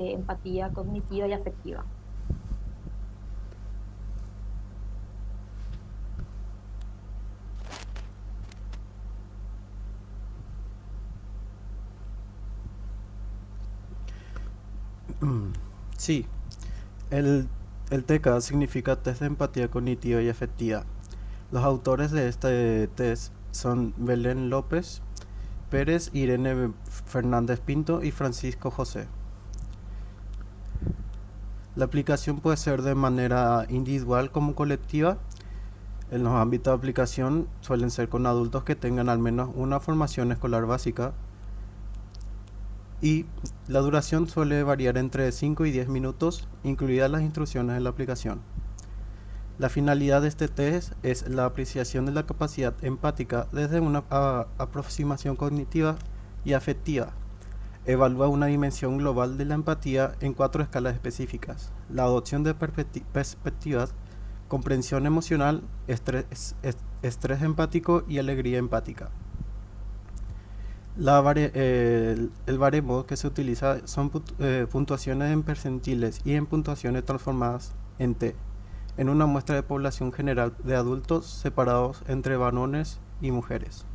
empatía cognitiva y afectiva. Sí, el, el TK significa Test de Empatía Cognitiva y Afectiva. Los autores de este test son Belén López Pérez, Irene Fernández Pinto y Francisco José. La aplicación puede ser de manera individual como colectiva. En los ámbitos de aplicación suelen ser con adultos que tengan al menos una formación escolar básica y la duración suele variar entre 5 y 10 minutos, incluidas las instrucciones en la aplicación. La finalidad de este test es la apreciación de la capacidad empática desde una aproximación cognitiva y afectiva. Evalúa una dimensión global de la empatía en 4 escalas específicas: la adopción de perspectivas, comprensión emocional, estrés empático y alegría empática. El baremo que se utiliza son puntuaciones en percentiles y en puntuaciones transformadas en T, en una muestra de población general de adultos separados entre varones y mujeres.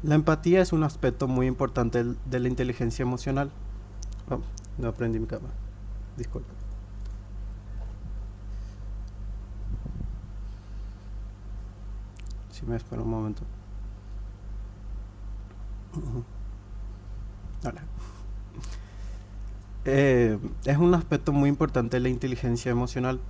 La empatía es un aspecto muy importante de la inteligencia emocional. Oh, no aprendí mi cámara. Disculpa. Si me espera un momento. Hola. Es un aspecto muy importante de la inteligencia emocional.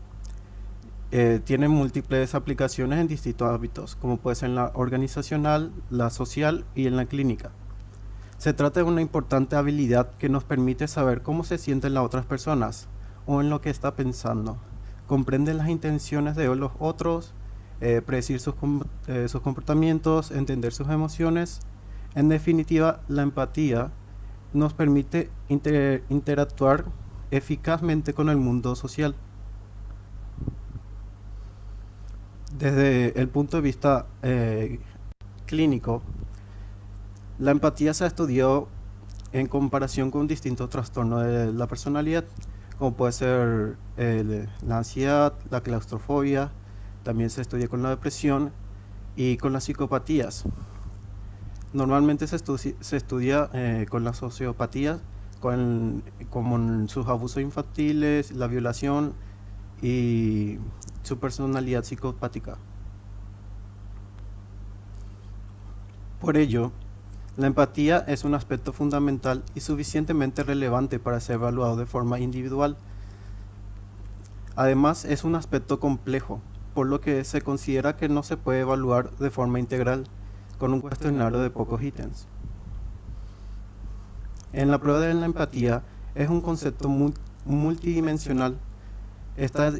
Tiene múltiples aplicaciones en distintos ámbitos, como puede ser en la organizacional, la social y en la clínica. Se trata de una importante habilidad que nos permite saber cómo se sienten las otras personas o en lo que está pensando, comprender las intenciones de los otros, predecir sus comportamientos, entender sus emociones. En definitiva, la empatía nos permite interactuar eficazmente con el mundo social. Desde el punto de vista clínico, la empatía se ha estudiado en comparación con distintos trastornos de la personalidad, como puede ser la ansiedad, la claustrofobia, también se estudia con la depresión y con las psicopatías. Normalmente se estudia con las sociopatías, como sus abusos infantiles, la violación y su personalidad psicopática. Por ello, la empatía es un aspecto fundamental y suficientemente relevante para ser evaluado de forma individual. Además, es un aspecto complejo, por lo que se considera que no se puede evaluar de forma integral con un cuestionario de pocos ítems. En la prueba de la empatía es un concepto multidimensional. Está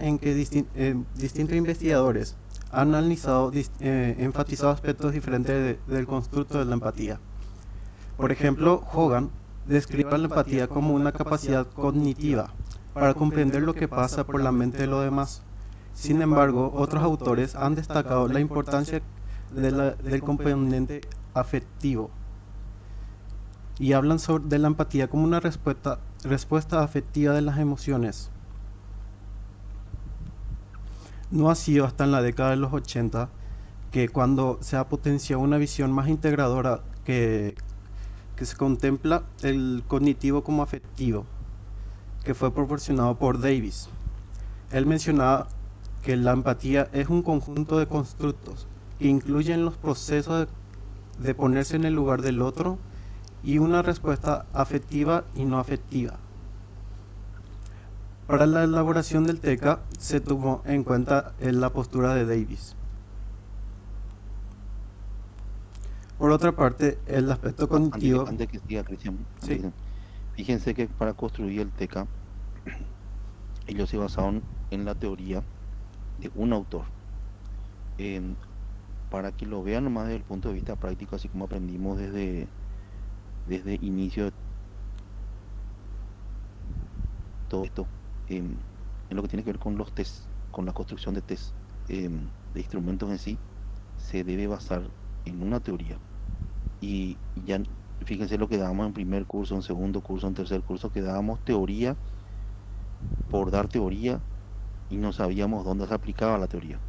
en que distintos investigadores han analizado, enfatizado aspectos diferentes del constructo de la empatía. Por ejemplo, Hogan describe la empatía como una capacidad cognitiva para comprender lo que pasa por la mente de los demás. Sin embargo, otros autores han destacado la importancia del componente afectivo y hablan de la empatía como una respuesta afectiva de las emociones. No ha sido hasta en la década de los 80 que cuando se ha potenciado una visión más integradora que se contempla el cognitivo como afectivo, que fue proporcionado por Davis. Él mencionaba que la empatía es un conjunto de constructos que incluyen los procesos de ponerse en el lugar del otro y una respuesta afectiva y no afectiva. Para la elaboración del TECA se tuvo en cuenta la postura de Davis. Por otra parte, el aspecto cognitivo. Antes que siga, Cristian, Sí. fíjense que para construir el TECA, ellos se basaron en la teoría de un autor. Em, para que lo vean nomás desde el punto de vista práctico, así como aprendimos desde inicio de todo esto, em, en lo que tiene que ver con los test, con la construcción de test, de instrumentos en sí, se debe basar en una teoría. Y ya, fíjense lo que dábamos en primer curso, en segundo curso, en tercer curso, que dábamos teoría por dar teoría y no sabíamos dónde se aplicaba la teoría.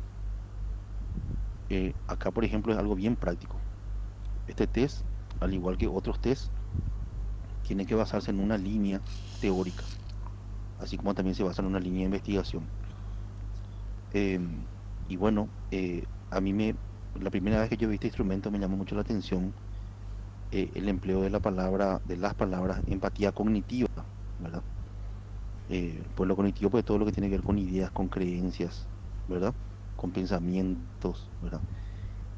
Acá, por ejemplo, es algo bien práctico. Este test, al igual que otros test, tiene que basarse en una línea teórica, así como también se basa en una línea de investigación. Y bueno, a mí la primera vez que yo vi este instrumento me llamó mucho la atención el empleo de las palabras empatía cognitiva, ¿verdad? Pues lo cognitivo, pues todo lo que tiene que ver con ideas, con creencias, ¿verdad? Con pensamientos, ¿verdad?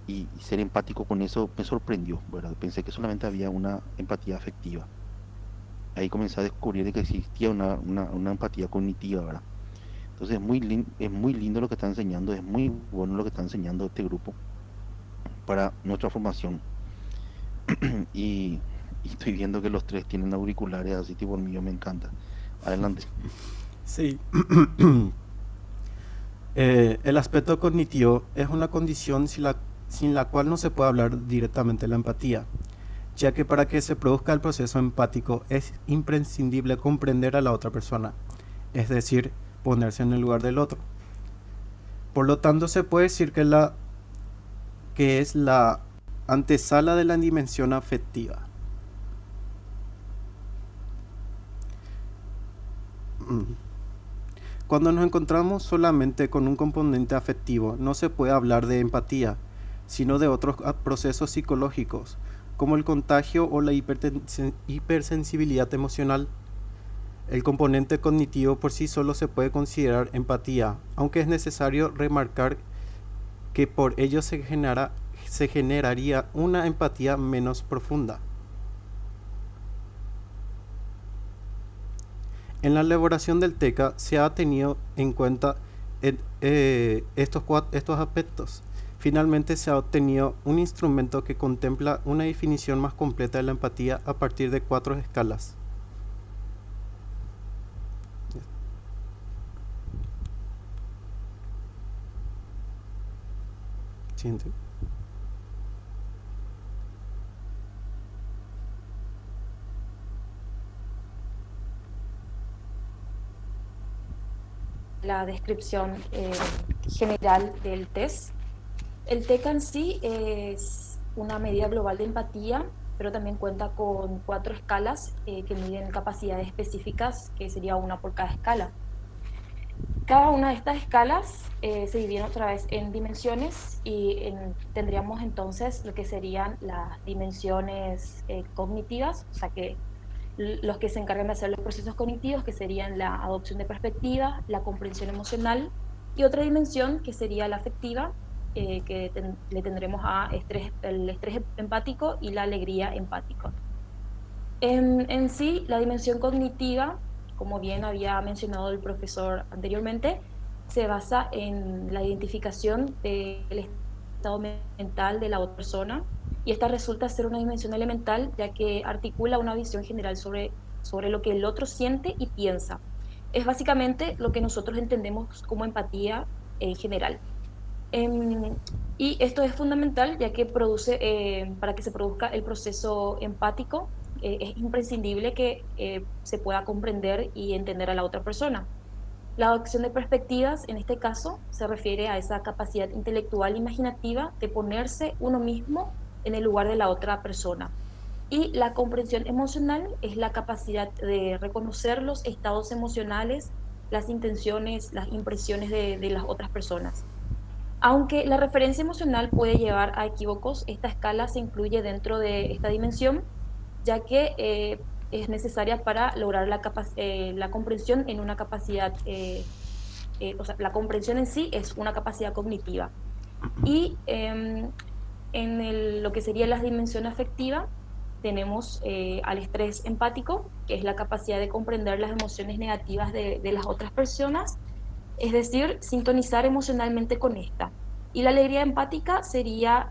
Y ser empático con eso me sorprendió, ¿verdad? Pensé que solamente había una empatía afectiva. Ahí comencé a descubrir de que existía una empatía cognitiva, ¿verdad? Entonces es muy lindo lo que está enseñando, es muy bueno lo que está enseñando este grupo para nuestra formación. Y, y estoy viendo que los tres tienen auriculares, así tipo el mío, me encanta. Adelante. Sí. El aspecto cognitivo es una condición sin la cual no se puede hablar directamente de la empatía, ya que para que se produzca el proceso empático es imprescindible comprender a la otra persona, es decir, ponerse en el lugar del otro. Por lo tanto, se puede decir que es la antesala de la dimensión afectiva. Cuando nos encontramos solamente con un componente afectivo, no se puede hablar de empatía, sino de otros procesos psicológicos, como el contagio o la hipersensibilidad emocional. El componente cognitivo por sí solo se puede considerar empatía, aunque es necesario remarcar que por ello se generaría una empatía menos profunda. En la elaboración del TECA se ha tenido en cuenta estos aspectos. Finalmente se ha obtenido un instrumento que contempla una definición más completa de la empatía a partir de 4 escalas. Siguiente. La descripción general del test. El TECA en sí es una medida global de empatía, pero también cuenta con 4 escalas que miden capacidades específicas, que sería una por cada escala. Cada una de estas escalas se divide otra vez en dimensiones y tendríamos entonces lo que serían las dimensiones cognitivas, o sea que los que se encargan de hacer los procesos cognitivos, que serían la adopción de perspectiva, la comprensión emocional, y otra dimensión que sería la afectiva, que le tendremos a el estrés empático y la alegría empática. En sí, la dimensión cognitiva, como bien había mencionado el profesor anteriormente, se basa en la identificación del estado mental de la otra persona, y esta resulta ser una dimensión elemental, ya que articula una visión general sobre lo que el otro siente y piensa. Es básicamente lo que nosotros entendemos como empatía en general. Y esto es fundamental, ya que para que se produzca el proceso empático, es imprescindible que se pueda comprender y entender a la otra persona. La adopción de perspectivas, en este caso, se refiere a esa capacidad intelectual e imaginativa de ponerse uno mismo en el lugar de la otra persona. Y la comprensión emocional es la capacidad de reconocer los estados emocionales, las intenciones, las impresiones de las otras personas. Aunque la referencia emocional puede llevar a equívocos, esta escala se incluye dentro de esta dimensión, ya que es necesaria para lograr la comprensión en una capacidad, o sea, la comprensión en sí es una capacidad cognitiva. Y lo que sería la dimensión afectiva, tenemos al estrés empático, que es la capacidad de comprender las emociones negativas de las otras personas, es decir, sintonizar emocionalmente con esta. Y la alegría empática sería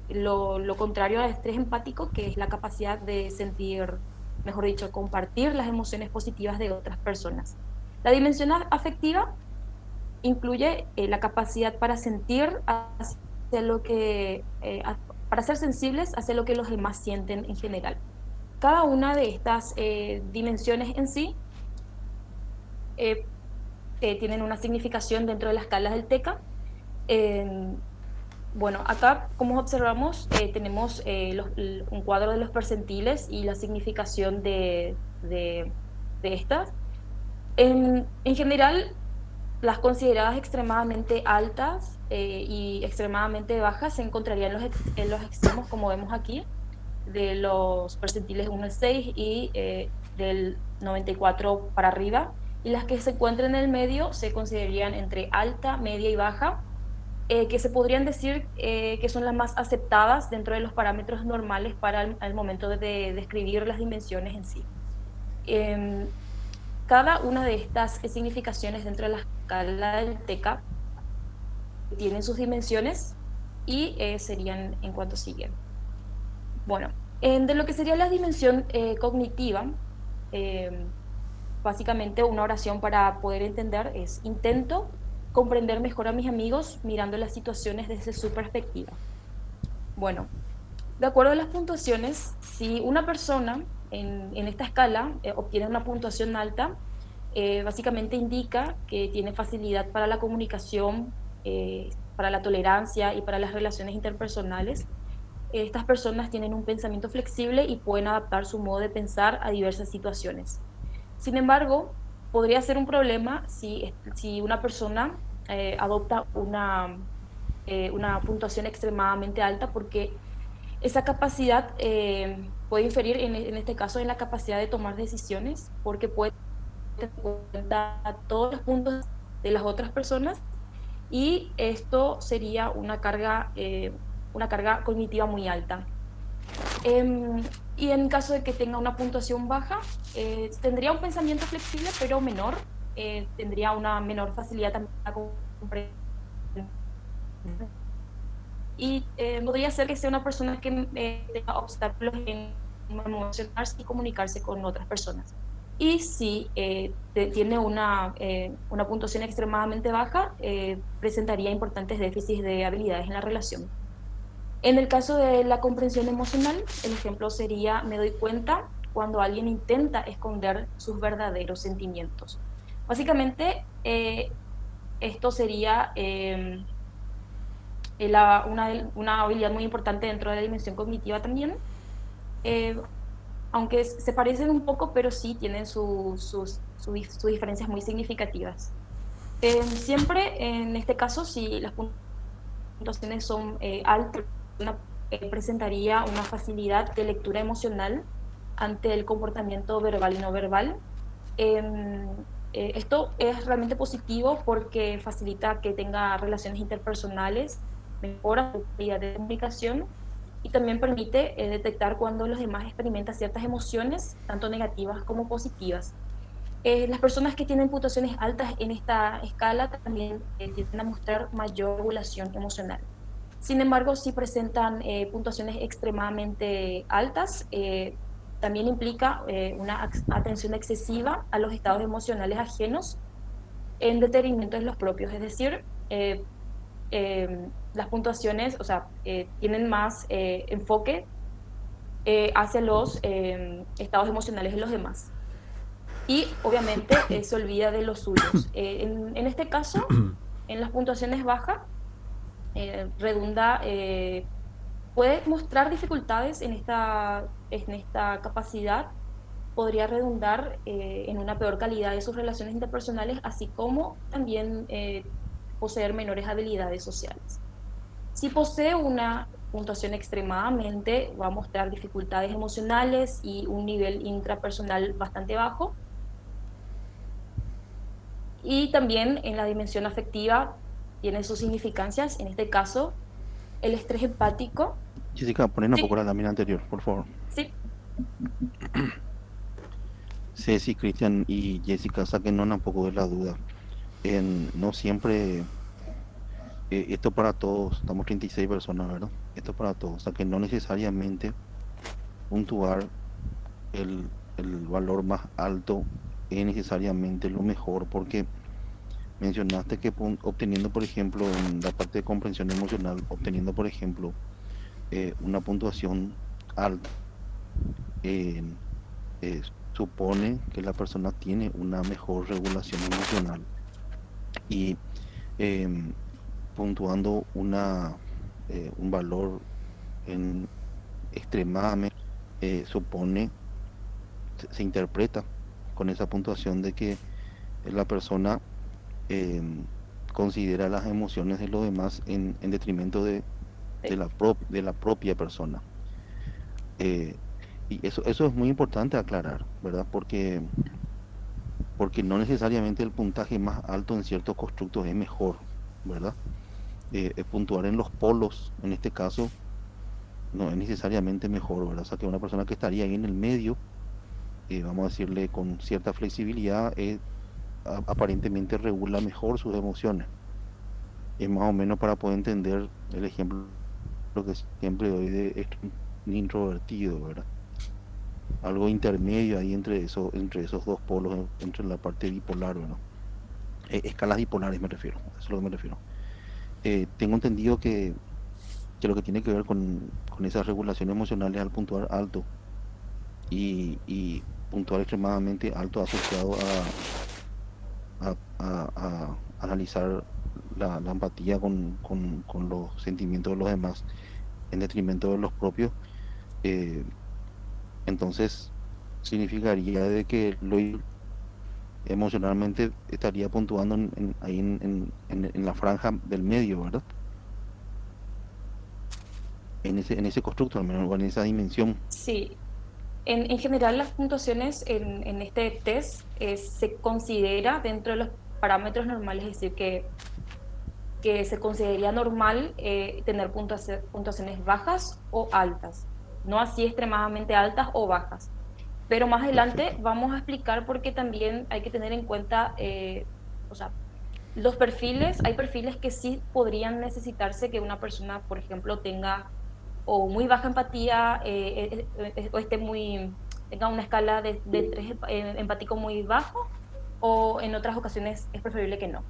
lo contrario al estrés empático, que es la capacidad de sentir, mejor dicho, compartir las emociones positivas de otras personas. La dimensión afectiva incluye la capacidad para sentir hacia hacia lo que, para ser sensibles hacia lo que los demás sienten en general. Cada una de estas dimensiones en sí eh, tienen una significación dentro de las escalas del TECA. Bueno, acá, como observamos, tenemos un cuadro de los percentiles y la significación de estas. En general, las consideradas extremadamente altas y extremadamente bajas se encontrarían en los extremos, como vemos aquí, de los percentiles 1 al 6 y del 94 para arriba. Y las que se encuentran en el medio se considerarían entre alta, media y baja, que se podrían decir que son las más aceptadas dentro de los parámetros normales para el momento de describir las dimensiones en sí. Cada una de estas significaciones dentro de la escala del TECA tienen sus dimensiones y serían en cuanto siguen. Bueno, de lo que sería la dimensión cognitiva, básicamente una oración para poder entender es: intento comprender mejor a mis amigos mirando las situaciones desde su perspectiva. Bueno, de acuerdo a las puntuaciones, si una persona en esta escala obtiene una puntuación alta, básicamente indica que tiene facilidad para la comunicación, para la tolerancia y para las relaciones interpersonales. Estas personas tienen un pensamiento flexible y pueden adaptar su modo de pensar a diversas situaciones. Sin embargo, podría ser un problema si una persona adopta una puntuación extremadamente alta, porque esa capacidad puede inferir en este caso en la capacidad de tomar decisiones, porque puede tener en cuenta todos los puntos de las otras personas, y esto sería una carga cognitiva muy alta. Y en caso de que tenga una puntuación baja, tendría un pensamiento flexible pero menor, tendría una menor facilidad también a comprender, y podría ser que sea una persona que tenga obstáculos en emocionarse y comunicarse con otras personas. Y si tiene una puntuación extremadamente baja, presentaría importantes déficits de habilidades en la relación. En el caso de la comprensión emocional, el ejemplo sería: me doy cuenta cuando alguien intenta esconder sus verdaderos sentimientos. Básicamente, esto sería una habilidad muy importante dentro de la dimensión cognitiva también, aunque se parecen un poco, pero sí tienen sus diferencias muy significativas. Siempre, en este caso, si las puntuaciones son altas, presentaría una facilidad de lectura emocional ante el comportamiento verbal y no verbal. Esto es realmente positivo porque facilita que tenga relaciones interpersonales, mejora su calidad de comunicación y también permite detectar cuando los demás experimentan ciertas emociones, tanto negativas como positivas. Las personas que tienen puntuaciones altas en esta escala también tienden a mostrar mayor regulación emocional. Sin embargo, si presentan puntuaciones extremadamente altas, también implica una atención excesiva a los estados emocionales ajenos en detrimento de los propios. Es decir, las puntuaciones, o sea, tienen más enfoque hacia los estados emocionales de los demás. Y obviamente se olvida de los suyos. En este caso, en las puntuaciones bajas, puede mostrar dificultades en esta capacidad, podría redundar en una peor calidad de sus relaciones interpersonales, así como también poseer menores habilidades sociales. Si posee una puntuación extremadamente, va a mostrar dificultades emocionales y un nivel intrapersonal bastante bajo. Y también en la dimensión afectiva tiene sus significancias. En este caso, el estrés empático. Jessica, ponen un poco la lámina anterior, por favor. Sí. Ceci, Cristian y Jessica, sáquenos un poco de la duda. No siempre, esto para todos, estamos 36 personas, ¿verdad? Esto para todos, o sea que no necesariamente puntuar el valor más alto es necesariamente lo mejor, porque mencionaste que obteniendo, por ejemplo, en la parte de comprensión emocional, obteniendo, por ejemplo, una puntuación alta, eh, eh, supone que la persona tiene una mejor regulación emocional y em, puntuando un valor en extremadamente, supone, se interpreta con esa puntuación de que la persona em, considera las emociones de los demás en detrimento Sí, de la propia persona. Eh, y eso es muy importante aclarar, ¿verdad? Porque no necesariamente el puntaje más alto en ciertos constructos es mejor, ¿verdad? Puntuar en los polos, en este caso, no es necesariamente mejor, ¿verdad? O sea, que una persona que estaría ahí en el medio, vamos a decirle con cierta flexibilidad, aparentemente regula mejor sus emociones. Es más o menos para poder entender el ejemplo que siempre doy de un introvertido, ¿verdad? Algo intermedio ahí entre esos dos polos, entre la parte bipolar, ¿verdad? Escalas bipolares me refiero, eso es lo que me refiero. Tengo entendido que lo que tiene que ver con esas regulaciones emocionales al puntuar alto y puntuar extremadamente alto asociado a analizar la empatía con los sentimientos de los demás en detrimento de los propios, eh, entonces significaría de que emocionalmente estaría puntuando ahí en la franja del medio, ¿verdad? En ese constructo, al menos, o en esa dimensión. sí. En general, las puntuaciones en este test se considera dentro de los parámetros normales, es decir, que se consideraría normal tener puntuaciones bajas o altas, no así extremadamente altas o bajas. Pero más adelante Perfecto. vamos a explicar por qué también hay que tener en cuenta, o sea, los perfiles, hay perfiles que sí podrían necesitarse que una persona, por ejemplo, tenga o muy baja empatía o tenga una escala de estrés empático muy bajo, o en otras ocasiones es preferible que no.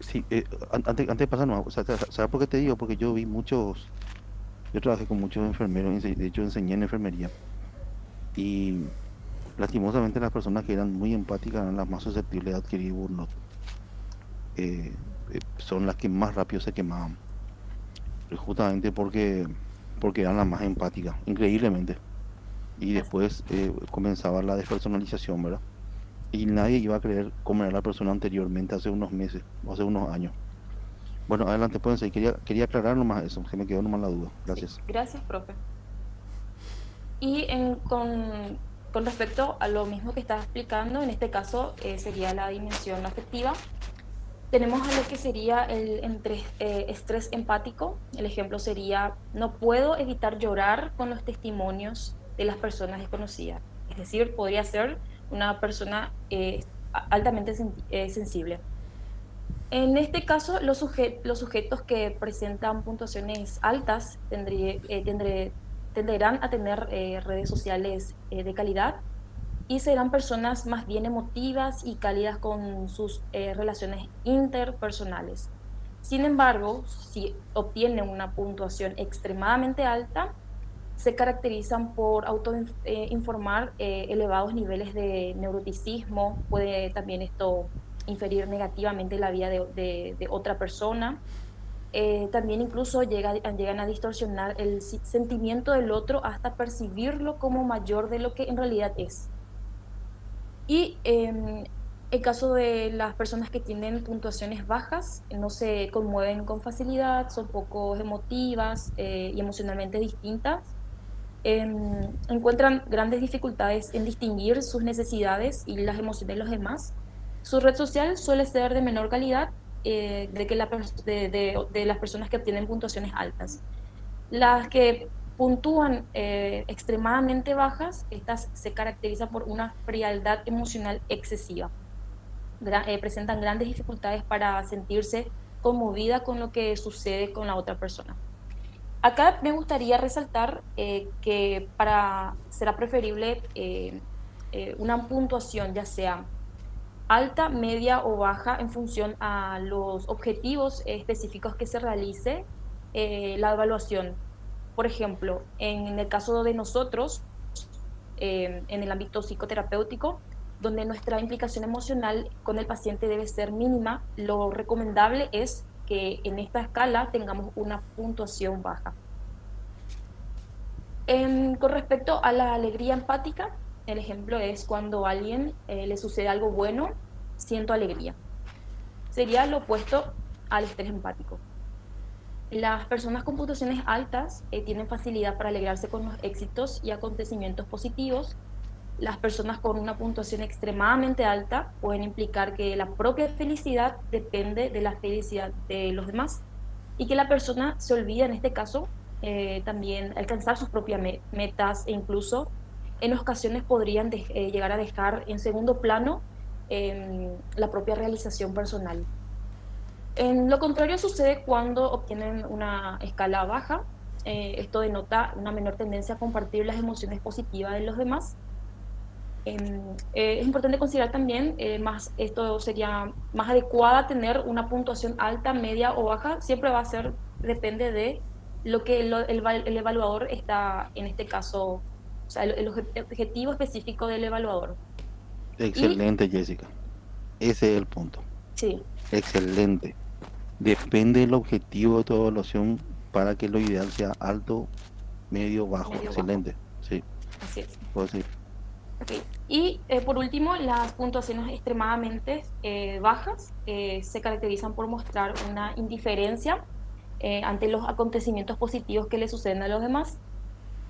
Sí, antes de pasar, no, o sea, ¿sabes por qué te digo? Porque yo trabajé con muchos enfermeros, de hecho enseñé en enfermería, y lastimosamente las personas que eran muy empáticas eran las más susceptibles de adquirir burnout. Son las que más rápido se quemaban, justamente porque eran las más empáticas, increíblemente. Y Así. después comenzaba la despersonalización, ¿verdad? Y nadie iba a creer cómo era la persona anteriormente, hace unos meses o hace unos años. Bueno, adelante, pueden seguir. Quería aclarar nomás eso, se me quedó nomás la duda. Sí, Gracias. gracias, profe. Y con respecto a lo mismo que estaba explicando, en este caso sería la dimensión afectiva. Tenemos a lo que sería estrés empático. El ejemplo sería: no puedo evitar llorar con los testimonios de las personas desconocidas. Es decir, podría ser una persona altamente sensible. En este caso, los sujetos que presentan puntuaciones altas tenderán a tener redes sociales de calidad, y serán personas más bien emotivas y cálidas con sus relaciones interpersonales. Sin embargo, si obtienen una puntuación extremadamente alta, se caracterizan por autoinformar elevados niveles de neuroticismo. Puede también esto inferir negativamente la vida de otra persona. También incluso llegan a distorsionar el sentimiento del otro hasta percibirlo como mayor de lo que en realidad es. Y en caso de las personas que tienen puntuaciones bajas, no se conmueven con facilidad, son poco emotivas y emocionalmente distintas. Encuentran grandes dificultades en distinguir sus necesidades y las emociones de los demás. Su red social suele ser de menor calidad de las personas que obtienen puntuaciones altas. Las que puntúan extremadamente bajas, estas se caracterizan por una frialdad emocional excesiva. Presentan grandes dificultades para sentirse conmovida con lo que sucede con la otra persona. Acá me gustaría resaltar que será preferible una puntuación ya sea alta, media o baja en función a los objetivos específicos que se realice la evaluación. Por ejemplo, en el caso de nosotros, en el ámbito psicoterapéutico, donde nuestra implicación emocional con el paciente debe ser mínima, lo recomendable es que en esta escala tengamos una puntuación baja. Con respecto a la alegría empática, el ejemplo es cuando a alguien le sucede algo bueno, siento alegría. Sería lo opuesto al estrés empático. Las personas con puntuaciones altas tienen facilidad para alegrarse con los éxitos y acontecimientos positivos. Las personas con una puntuación extremadamente alta pueden implicar que la propia felicidad depende de la felicidad de los demás y que la persona se olvida en este caso también alcanzar sus propias metas e incluso en ocasiones podrían llegar a dejar en segundo plano la propia realización personal. En lo contrario sucede cuando obtienen una escala baja. Esto denota una menor tendencia a compartir las emociones positivas de los demás. Es importante considerar también, esto sería más adecuada tener una puntuación alta, media o baja, siempre va a ser, depende de lo que el evaluador está, en este caso, o sea, el objetivo específico del evaluador. Y Excelente, Jessica. Ese es el punto. sí, Excelente. Depende del objetivo de tu evaluación para que lo ideal sea alto, medio, bajo. medio bajo, Excelente. Sí, así es. puedo decir. Okay. Y por último, las puntuaciones extremadamente bajas se caracterizan por mostrar una indiferencia ante los acontecimientos positivos que le suceden a los demás.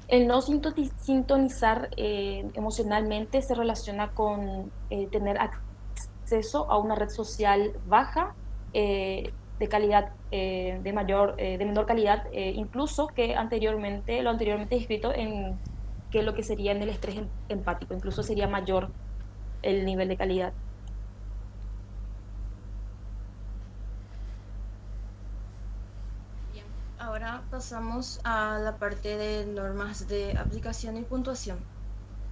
El no sintonizar emocionalmente se relaciona con tener acceso a una red social baja, de calidad, de menor calidad, incluso que lo anteriormente descrito en que lo que sería en el estrés empático, incluso sería mayor el nivel de calidad. Bien, ahora pasamos a la parte de normas de aplicación y puntuación.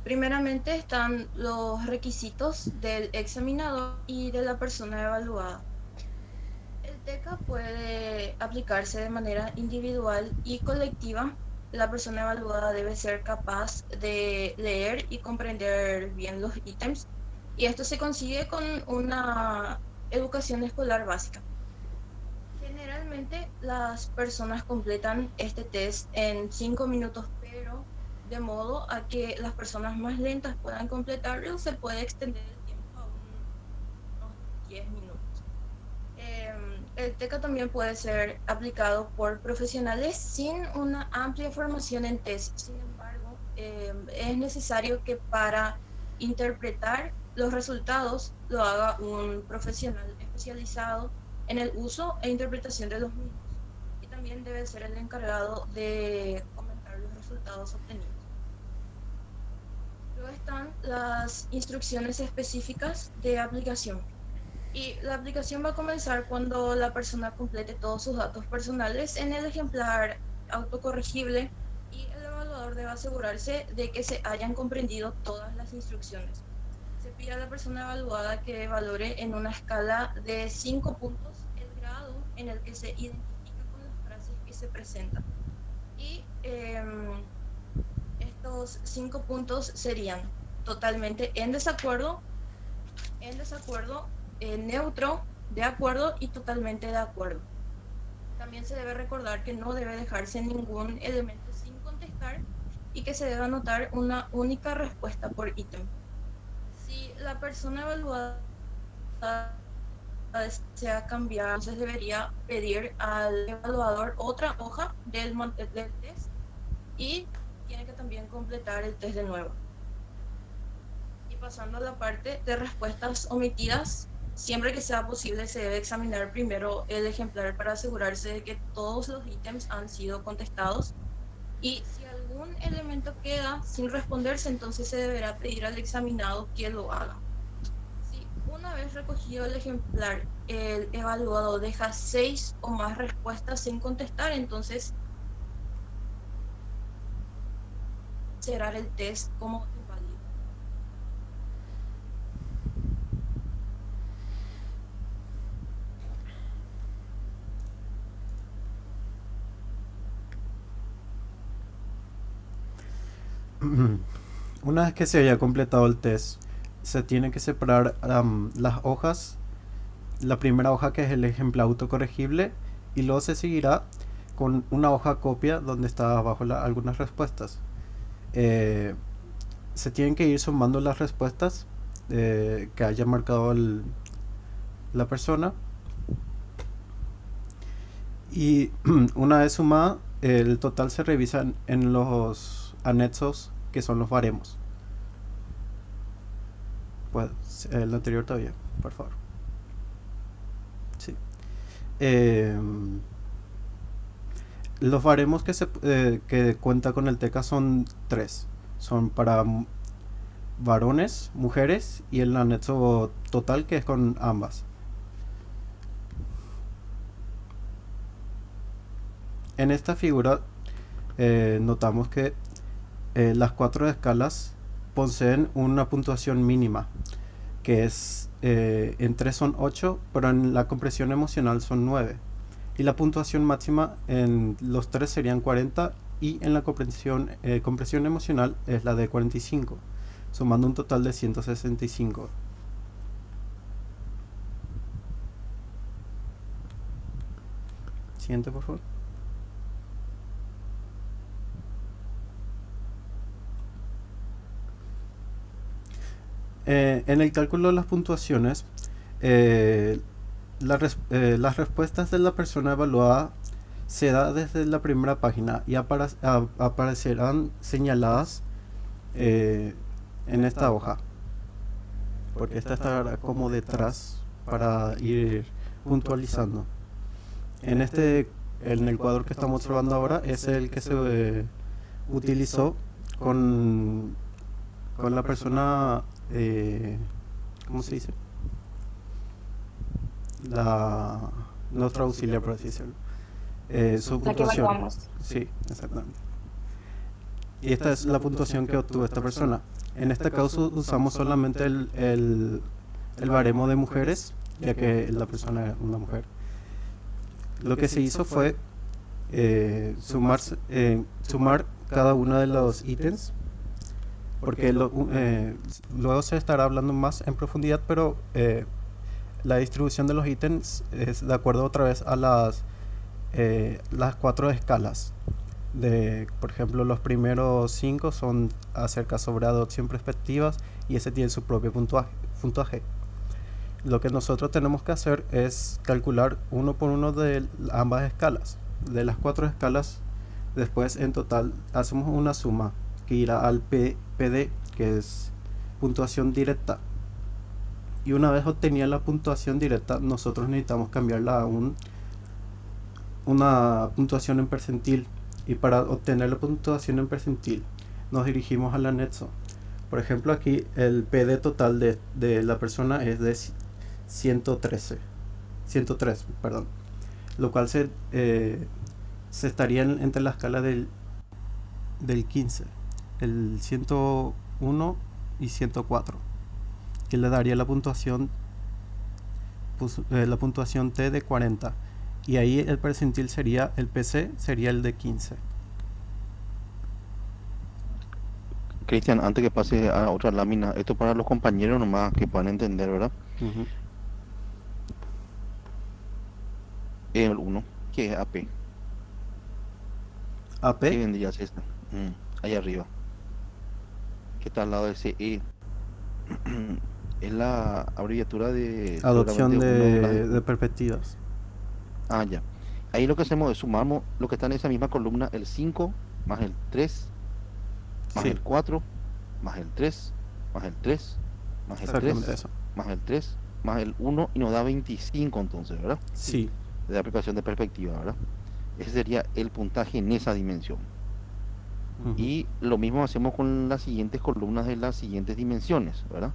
Primeramente están los requisitos del examinador y de la persona evaluada. El TECA puede aplicarse de manera individual y colectiva. La persona evaluada debe ser capaz de leer y comprender bien los ítems, y esto se consigue con una educación escolar básica. Generalmente las personas completan este test en 5 minutos, pero de modo a que las personas más lentas puedan completarlo, se puede extender el tiempo a unos 10 minutos. El TECA también puede ser aplicado por profesionales sin una amplia formación en test. Sin embargo, es necesario que para interpretar los resultados lo haga un profesional especializado en el uso e interpretación de los mismos. Y también debe ser el encargado de comentar los resultados obtenidos. Luego están las instrucciones específicas de aplicación. Y la aplicación va a comenzar cuando la persona complete todos sus datos personales en el ejemplar autocorregible, y el evaluador debe asegurarse de que se hayan comprendido todas las instrucciones. Se pide a la persona evaluada que valore en una escala de 5 puntos el grado en el que se identifica con las frases que se presentan. Y estos 5 puntos serían totalmente en desacuerdo, neutro, de acuerdo y totalmente de acuerdo. También se debe recordar que no debe dejarse ningún elemento sin contestar y que se debe anotar una única respuesta por ítem. Si la persona evaluada desea cambiar, entonces debería pedir al evaluador otra hoja del test, y tiene que también completar el test de nuevo. Y pasando a la parte de respuestas omitidas, siempre que sea posible se debe examinar primero el ejemplar para asegurarse de que todos los ítems han sido contestados, y si algún elemento queda sin responderse, entonces se deberá pedir al examinado que lo haga. Si una vez recogido el ejemplar, el evaluado deja 6 o más respuestas sin contestar, entonces será el test como inválido. Una vez que se haya completado el test, se tiene que separar las hojas. La primera hoja, que es el ejemplo autocorregible, y luego se seguirá con una hoja copia donde está abajo algunas respuestas. Eh, Se tienen que ir sumando las respuestas que haya marcado la persona, y una vez sumada, el total se revisa en los anexos, que son los baremos. Pues el anterior todavía, por favor. Sí. Eh, los baremos que cuenta con el TECA son tres. Son para varones, mujeres, y el anexo total, que es con ambas. En esta figura notamos que las cuatro escalas poseen una puntuación mínima, que es en 3 son 8, pero en la compresión emocional son 9. Y la puntuación máxima en los tres serían 40, y en la compresión emocional es la de 45, sumando un total de 165. Siguiente, por favor. En el cálculo de las puntuaciones, eh, las respuestas de la persona evaluada se da desde la primera página, y aparecerán señaladas en esta hoja, porque esta estará como detrás para ir puntualizando. En el cuadro que estamos observando ahora es el que se utilizó con la persona, ¿cómo se dice? Nuestra auxiliar, por así decirlo. Su La que puntuación. evaluamos. Sí, exactamente. Y esta es la puntuación que obtuvo esta persona. En este caso usamos solamente el baremo de mujeres, ya que la persona es una mujer. Lo que se hizo fue sumar cada uno de los ítems, porque luego se estará hablando más en profundidad, pero la distribución de los ítems es de acuerdo otra vez a las cuatro escalas. Por ejemplo, los primeros 5 son acerca sobre adopción perspectivas, y ese tiene su propio puntaje. Lo que nosotros tenemos que hacer es calcular uno por uno de ambas escalas. De las cuatro escalas, después en total hacemos una suma que irá al PD, que es puntuación directa. Y una vez obtenida la puntuación directa, nosotros necesitamos cambiarla a una puntuación en percentil. Y para obtener la puntuación en percentil, nos dirigimos al anexo. Por ejemplo, aquí el PD total de la persona es de 103, perdón. Lo cual se estaría entre la escala del 15, el 101 y 104, que le daría la puntuación T de 40. Y ahí el percentil sería, el PC sería el de 15. Cristian, antes que pase a otra lámina, esto para los compañeros nomás que puedan entender, ¿verdad? Uh-huh. El 1, que es AP. AP. ¿Qué vendría a ser esta? Ahí arriba. Que está al lado de ese E. Es la abreviatura de Adopción seguramente de perspectivas. Ah, ya. Ahí lo que hacemos es sumamos lo que está en esa misma columna, el 5 más el 3 más Sí, el 4 más el 3 más el 3 más el exactamente 3 eso. más el 3 más el 1, y nos da 25 entonces, ¿verdad? Sí. De aplicación de perspectiva, ¿verdad? Ese sería el puntaje en esa dimensión. Uh-huh. Y lo mismo hacemos con las siguientes columnas de las siguientes dimensiones, ¿verdad?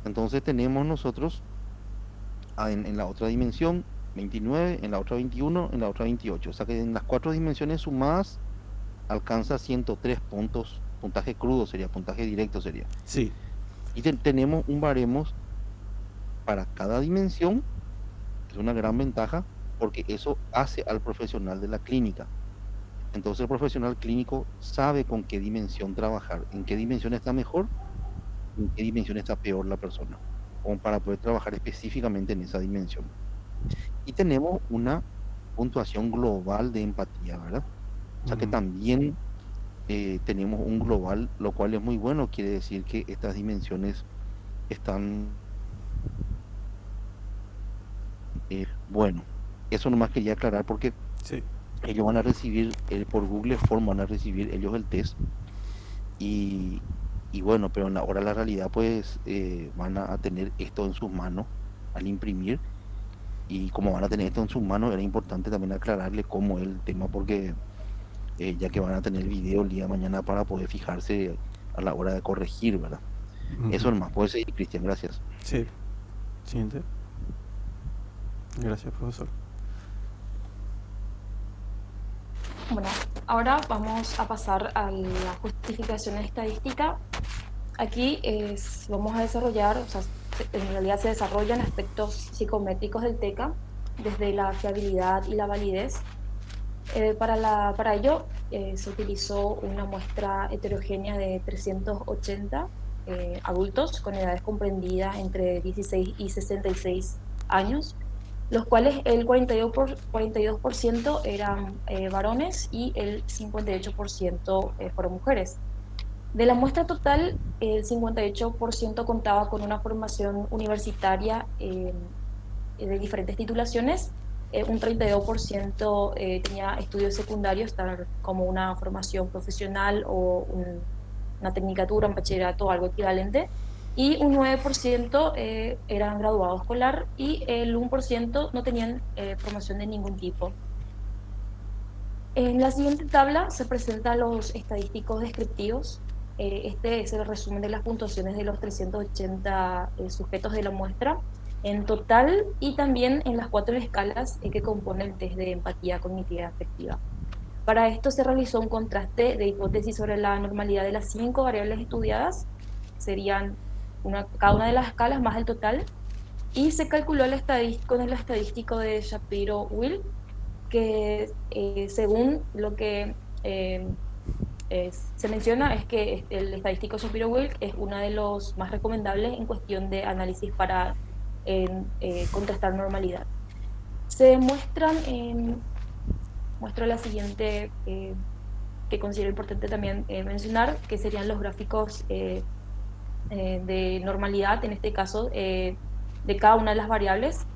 Entonces tenemos nosotros en la otra dimensión 29, en la otra 21, en la otra 28. O sea que en las cuatro dimensiones sumadas alcanza 103 puntos. Puntaje crudo sería, puntaje directo sería. Sí. Y tenemos un baremos para cada dimensión. Es una gran ventaja porque eso hace al profesional de la clínica. Entonces el profesional clínico sabe con qué dimensión trabajar, en qué dimensión está mejor, en qué dimensión está peor la persona, como para poder trabajar específicamente en esa dimensión. Y tenemos una puntuación global de empatía, ¿verdad? O sea que Ujú. también tenemos un global, lo cual es muy bueno, quiere decir que estas dimensiones están, bueno, eso nomás quería aclarar porque Sí. ellos van a recibir, por Google Form van a recibir ellos el test y, y bueno, pero en la hora de la realidad pues van a tener esto en sus manos al imprimir y como van a tener esto en sus manos era importante también aclararle cómo es el tema porque ya que van a tener el video el día de mañana para poder fijarse a la hora de corregir, ¿verdad? Eso Ujú. nomás, puede seguir, Cristian, gracias. Sí. Siguiente. Gracias, profesor. Bueno, ahora vamos a pasar a la justificación estadística. Aquí vamos a desarrollar, o sea, en realidad se desarrollan aspectos psicométricos del TECA, desde la fiabilidad y la validez. Para ello se utilizó una muestra heterogénea de 380 adultos con edades comprendidas entre 16 y 66 años, los cuales el 42% eran varones y el 58% fueron mujeres. De la muestra total, el 58% contaba con una formación universitaria de diferentes titulaciones, un 32% tenía estudios secundarios, tal como una formación profesional o una tecnicatura, un bachillerato o algo equivalente, y un 9% eran graduados escolar y el 1% no tenían formación de ningún tipo. En la siguiente tabla se presentan los estadísticos descriptivos. Este es el resumen de las puntuaciones de los 380 sujetos de la muestra en total y también en las 4 escalas que componen el test de empatía cognitiva afectiva. Para esto se realizó un contraste de hipótesis sobre la normalidad de las 5 variables estudiadas, serían cada una de las escalas más el total, y se calculó con el estadístico de Shapiro-Wilk, que según lo que se menciona es que el estadístico Shapiro-Wilk es uno de los más recomendables en cuestión de análisis para contrastar normalidad. Se muestran, muestro la siguiente, que considero importante también mencionar, que serían los gráficos de normalidad, en este caso, de cada una de las variables.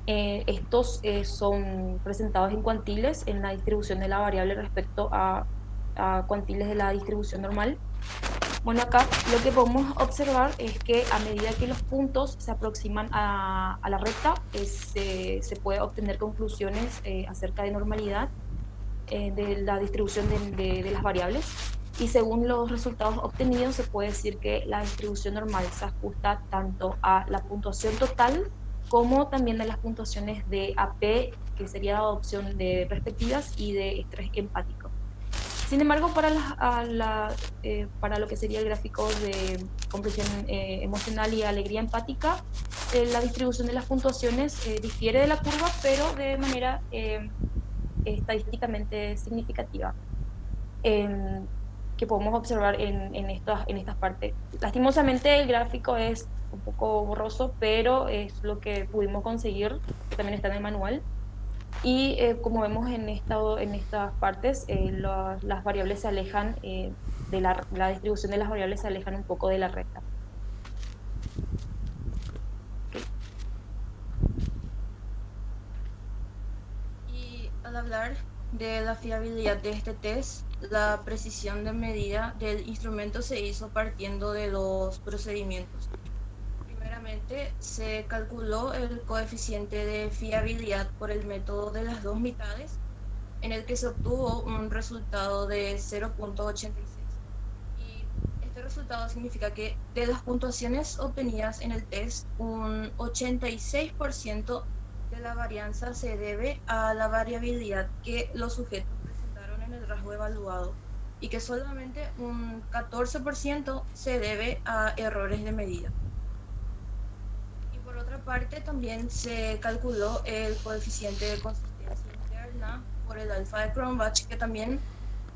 Estos son presentados en cuantiles en la distribución de la variable respecto a cuantiles de la distribución normal. Bueno, acá lo que podemos observar es que a medida que los puntos se aproximan a la recta, se puede obtener conclusiones acerca de normalidad de la distribución de las variables, y según los resultados obtenidos se puede decir que la distribución normal se ajusta tanto a la puntuación total como también a las puntuaciones de AP, que sería la adopción de perspectivas, y de estrés empático. Sin embargo, para lo que sería el gráfico de comprensión emocional y alegría empática, la distribución de las puntuaciones difiere de la curva, pero de manera estadísticamente significativa, eh, que podemos observar en estas partes. Lastimosamente el gráfico es un poco borroso, pero es lo que pudimos conseguir, que también está en el manual. Y como vemos en estas partes, las variables se alejan, la distribución de las variables se alejan un poco de la recta. Y al hablar de la fiabilidad de este test, la precisión de medida del instrumento se hizo partiendo de dos procedimientos. Primeramente, se calculó el coeficiente de fiabilidad por el método de las dos mitades, en el que se obtuvo un resultado de 0,86. Y este resultado significa que de las puntuaciones obtenidas en el test, un 86% de la varianza se debe a la variabilidad que los sujetos presentaron en el rasgo evaluado y que solamente un 14% se debe a errores de medida. Y por otra parte, también se calculó el coeficiente de consistencia interna por el alfa de Cronbach, que también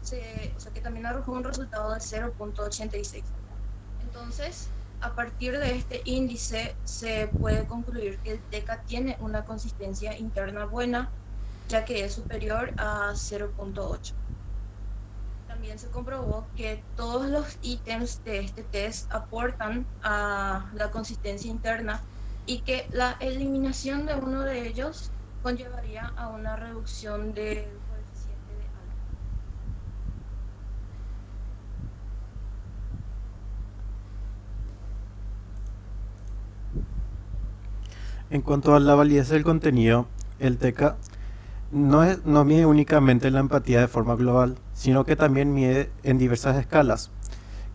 o sea que también arrojó un resultado de 0,86. Entonces, a partir de este índice se puede concluir que el TECA tiene una consistencia interna buena, ya que es superior a 0,8. También se comprobó que todos los ítems de este test aportan a la consistencia interna y que la eliminación de uno de ellos conllevaría a una reducción del coeficiente de alfa. En cuanto a la validez del contenido, el TECA no mide únicamente la empatía de forma global, sino que también mide en diversas escalas,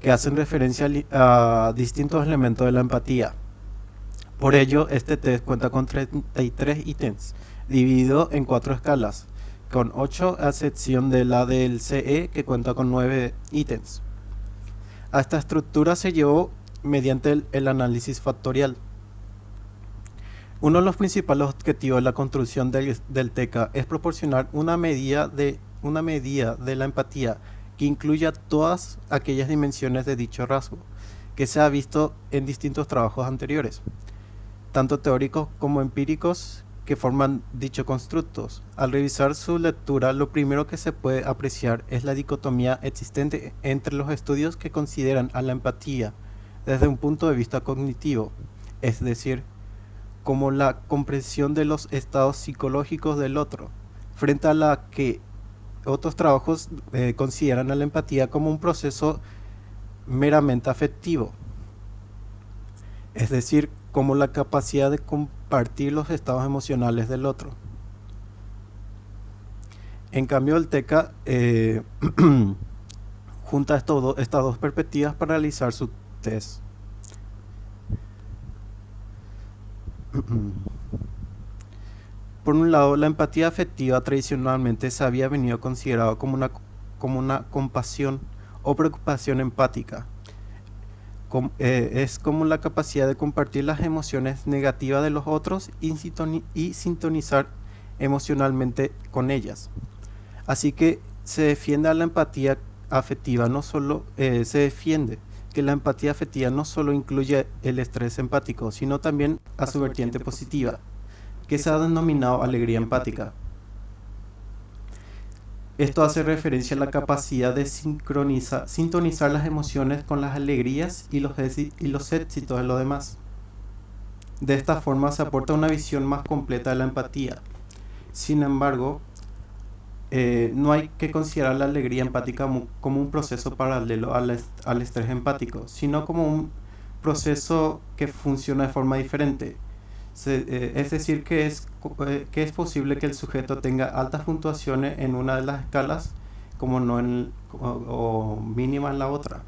que hacen referencia a distintos elementos de la empatía. Por ello, este test cuenta con 33 ítems, dividido en 4 escalas, con 8 a excepción de la del CE, que cuenta con 9 ítems. A esta estructura se llevó mediante el análisis factorial. Uno de los principales objetivos de la construcción del TECA es proporcionar una medida de la empatía que incluya todas aquellas dimensiones de dicho rasgo, que se ha visto en distintos trabajos anteriores, tanto teóricos como empíricos, que forman dichos constructos. Al revisar su lectura, lo primero que se puede apreciar es la dicotomía existente entre los estudios que consideran a la empatía desde un punto de vista cognitivo, es decir, como la comprensión de los estados psicológicos del otro, frente a la que otros trabajos consideran a la empatía como un proceso meramente afectivo, es decir, como la capacidad de compartir los estados emocionales del otro. En cambio, el TECA junta estas dos perspectivas para realizar su test. Por un lado, la empatía afectiva tradicionalmente se había venido considerado como una compasión o preocupación empática. Es como la capacidad de compartir las emociones negativas de los otros y sintonizar emocionalmente con ellas. Así que se defiende a la empatía afectiva, se defiende que la empatía afectiva no solo incluye el estrés empático, sino también a su vertiente positiva, que se ha denominado alegría empática. Esto hace referencia a la capacidad de sintonizar las emociones con las alegrías y los éxitos de los demás. De esta forma se aporta una visión más completa de la empatía. Sin embargo, no hay que considerar la alegría empática como un proceso paralelo al estrés empático, sino como un proceso que funciona de forma diferente. Es decir, que es posible que el sujeto tenga altas puntuaciones en una de las escalas, como no o mínima en la otra.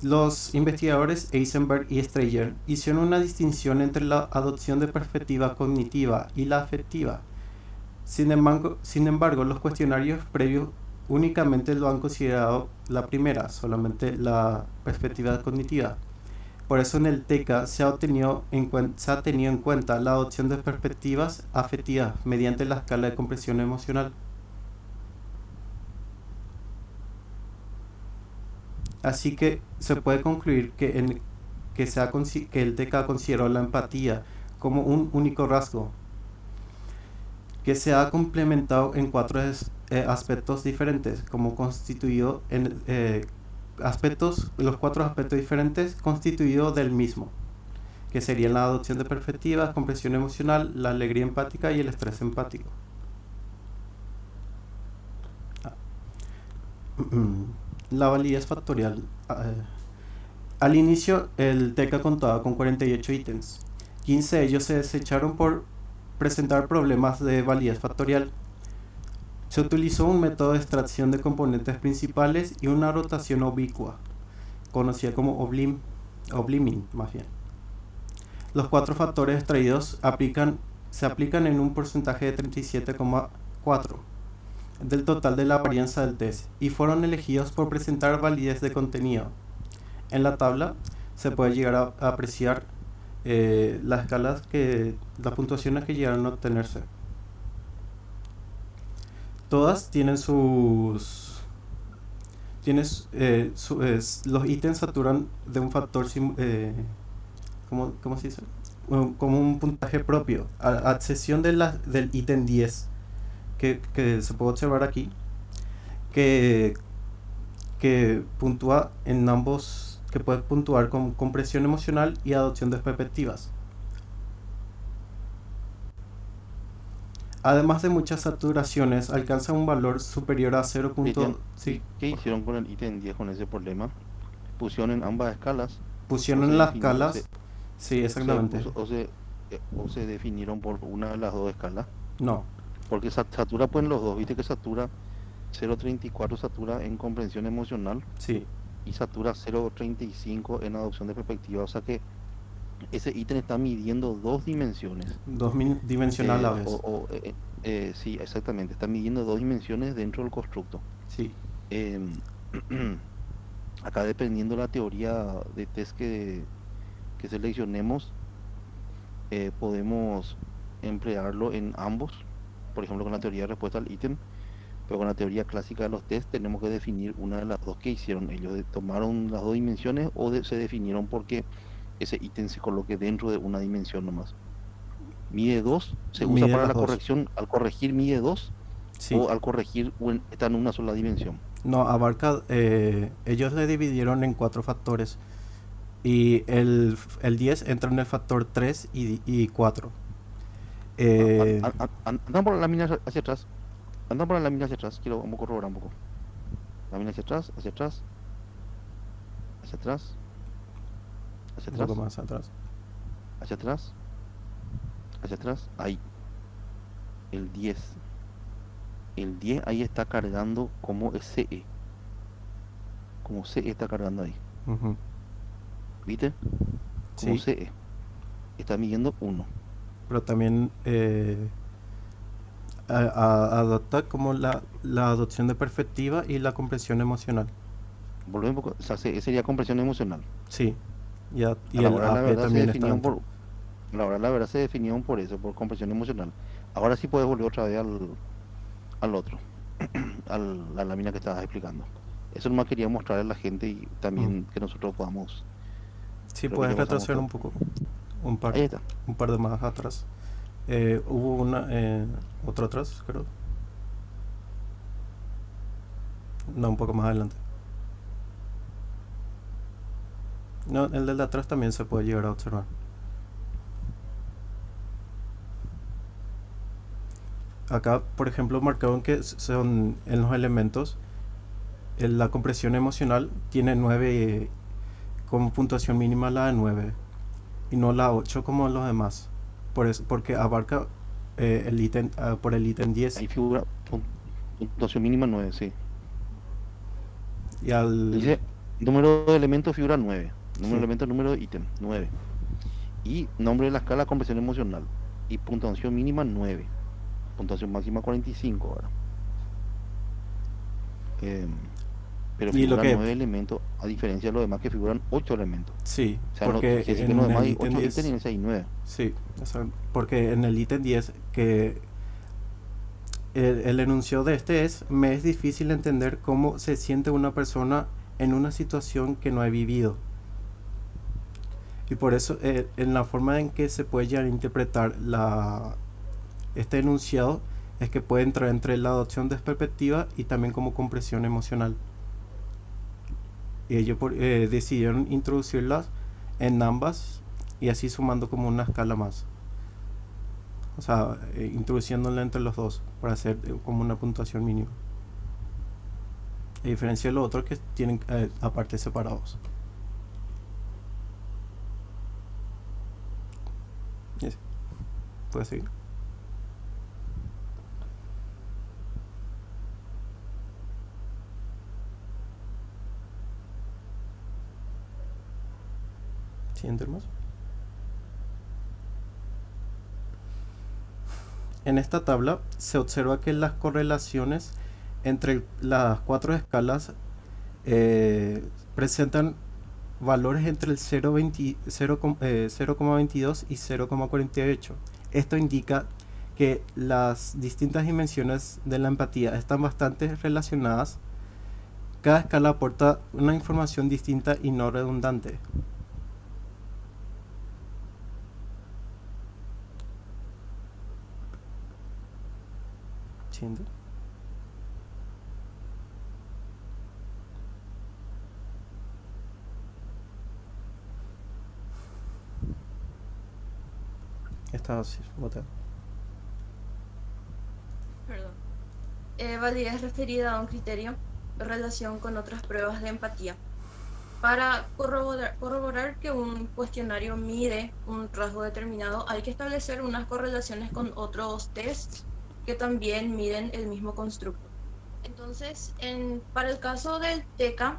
Los investigadores Eisenberg y Strayer hicieron una distinción entre la adopción de perspectiva cognitiva y la afectiva. Sin embargo, los cuestionarios previos únicamente lo han considerado la primera, solamente la perspectiva cognitiva. Por eso en el TECA se ha tenido en cuenta la adopción de perspectivas afectivas mediante la escala de comprensión emocional. Así que se puede concluir que el TECA consideró la empatía como un único rasgo, que se ha complementado en 4 aspectos diferentes, como constituido en los 4 aspectos diferentes constituidos del mismo, que serían la adopción de perspectivas, comprensión emocional, la alegría empática y el estrés empático. La validez factorial. Al inicio, el TECA contaba con 48 ítems. 15 de ellos se desecharon por presentar problemas de validez factorial. Se utilizó un método de extracción de componentes principales y una rotación ubicua, conocida como oblimin, más bien. Los 4 factores extraídos se aplican en un porcentaje de 37,4 del total de la varianza del test y fueron elegidos por presentar validez de contenido. En la tabla se puede llegar a apreciar las puntuaciones que llegaron a obtenerse. Todas tienen los ítems saturan de un factor, ¿cómo se dice? Como un puntaje propio, a excepción del ítem 10, que se puede observar aquí, que, que puntúa en ambos, que puede puntuar con compresión emocional y adopción de perspectivas. Además de muchas saturaciones, alcanza un valor superior a 0. Cristian, Sí, ¿y qué hicieron con el ítem 10 con ese problema? Pusieron en ambas escalas o pusieron se en las definió, escalas. Sí, exactamente. o se definieron por una de las dos escalas. No, Porque satura pues en los dos, viste que satura 0,34 satura en comprensión emocional sí, y satura 0,35 en adopción de perspectiva. O sea que ese ítem está midiendo dos dimensiones. dimensional a la Eh, o, vez. o, eh, sí, exactamente, está midiendo dos dimensiones dentro del constructo. Sí, Em, Acá dependiendo de la teoría de test que seleccionemos, podemos emplearlo en ambos. Por ejemplo, con la teoría de respuesta al ítem. Pero con la teoría clásica de los test tenemos que definir una de las dos que hicieron ellos. Tomaron las dos dimensiones o se definieron porque ese ítem se coloque dentro de una dimensión nomás. Mide 2, se usa mide para las la dos. corrección. Al corregir mide 2 Sí, o al corregir está en una sola dimensión. no, abarca, ellos le dividieron en 4 factores y el 10 entra en el factor 3 y 4. Eh, Andan por la lámina hacia atrás. Andan por la lámina hacia atrás. Vamos a corroborar un poco. Lámina hacia atrás, hacia atrás, hacia atrás, hacia un poco atrás, más atrás. hacia atrás, hacia atrás. Ahí. El 10. El 10 ahí está cargando como CE. Como CE está cargando ahí. Ujú. ¿Viste? Como Sí, CE. Está midiendo 1. pero también adopta como la adopción de perspectiva y la comprensión emocional. Volvemos un poco. O sea, CE sería compresión emocional. Sí, A y la el hora de la AP verdad se también está definieron dentro. por. A la hora de la verdad se definieron por eso, por compresión emocional. Ahora sí puedes volver otra vez al otro, a la lámina que estabas explicando. Eso nomás quería mostrarle a la gente y Mm. también que nosotros podamos. Sí, Creo que puedes ya pasamos retroceder todo. un poco, un par, Ahí está. un par de más atrás. Hubo otro atrás, creo. No, un poco más adelante. No, el del de atrás también se puede llegar a observar. Acá, por ejemplo, marcaron que son en los elementos, la compresión emocional tiene 9 como puntuación mínima la de 9 y no la 8 como los demás. Por eso, porque abarca por el ítem 10 Ahí figura puntuación mínima 9, sí. y al... Dice número de elementos figura 9. Número de Sí, elementos, número de ítem 9. Y nombre de la escala compresión emocional. Y puntuación mínima 9. Puntuación máxima 45 ahora. Em, pero y lo figuran que... 9 elementos, a diferencia de los demás que figuran 8 elementos. Sí, O sea, no, porque quiere decir que en los en demás el hay ítem 8 ítems y 10... en ese hay 9. Sí, o sea, porque en el ítem 10 que el enunciado de este es: me es difícil entender cómo se siente una persona en una situación que no he vivido. Y por eso, en la forma en que se puede llegar a interpretar este enunciado, es que puede entrar entre la adopción de perspectiva y también como compresión emocional. Y ellos decidieron introducirlas en ambas y así sumando como una escala más. O sea, introduciéndola entre los dos para hacer como una puntuación mínima. A diferencia de los otros que tienen aparte separados. Yes. ¿Puedes seguir? Siguiente, hermoso. En esta tabla se observa que las correlaciones entre las 4 escalas presentan valores entre el 0,22 y 0,48. Esto indica que las distintas dimensiones de la empatía están bastante relacionadas, cada escala aporta una información distinta y no redundante. Siguiente. Esta sí, vota. Perdón. Validez referida a un criterio en relación con otras pruebas de empatía. Para corroborar que un cuestionario mide un rasgo determinado, hay que establecer unas correlaciones con otros tests que también miden el mismo constructo. Entonces, para el caso del TECA,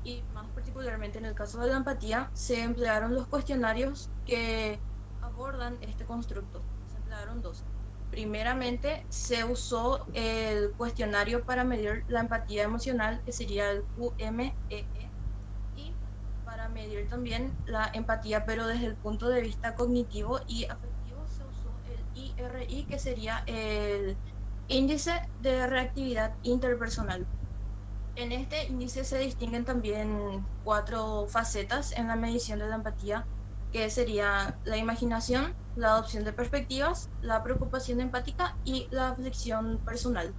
y más particularmente en el caso de la empatía, se emplearon los cuestionarios que abordan este constructo. Se emplearon dos. Primeramente, se usó el cuestionario para medir la empatía emocional, que sería el QMEE, y para medir también la empatía, pero desde el punto de vista cognitivo y afectivo, se usó el IRI, que sería el índice de reactividad interpersonal. En este índice se distinguen también 4 facetas en la medición de la empatía, que sería la imaginación, la adopción de perspectivas, la preocupación empática y la aflicción personal.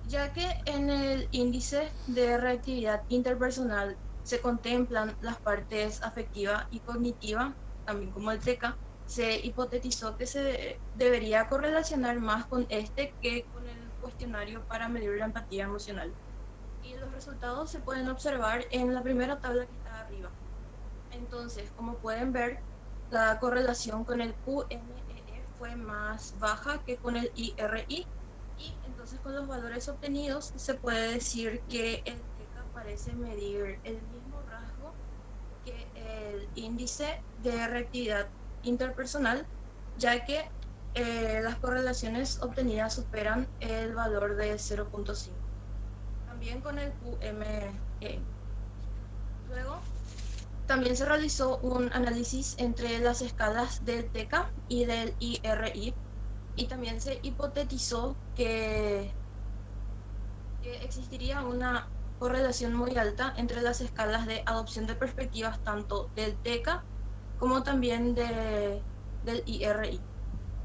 Ya que en el índice de reactividad interpersonal se contemplan las partes afectiva y cognitiva, también como el TECA, se hipotetizó que se debería correlacionar más con este que con el cuestionario para medir la empatía emocional. Y los resultados se pueden observar en la primera tabla que está arriba. Entonces, como pueden ver, la correlación con el QMEE fue más baja que con el IRI, y entonces con los valores obtenidos se puede decir que el TECA parece medir el mismo rasgo que el índice de reactividad interpersonal, ya que las correlaciones obtenidas superan el valor de 0.5. También con el QME. Luego, también se realizó un análisis entre las escalas del TECA y del IRI, y también se hipotetizó que existiría una correlación muy alta entre las escalas de adopción de perspectivas tanto del TECA como también del IRI.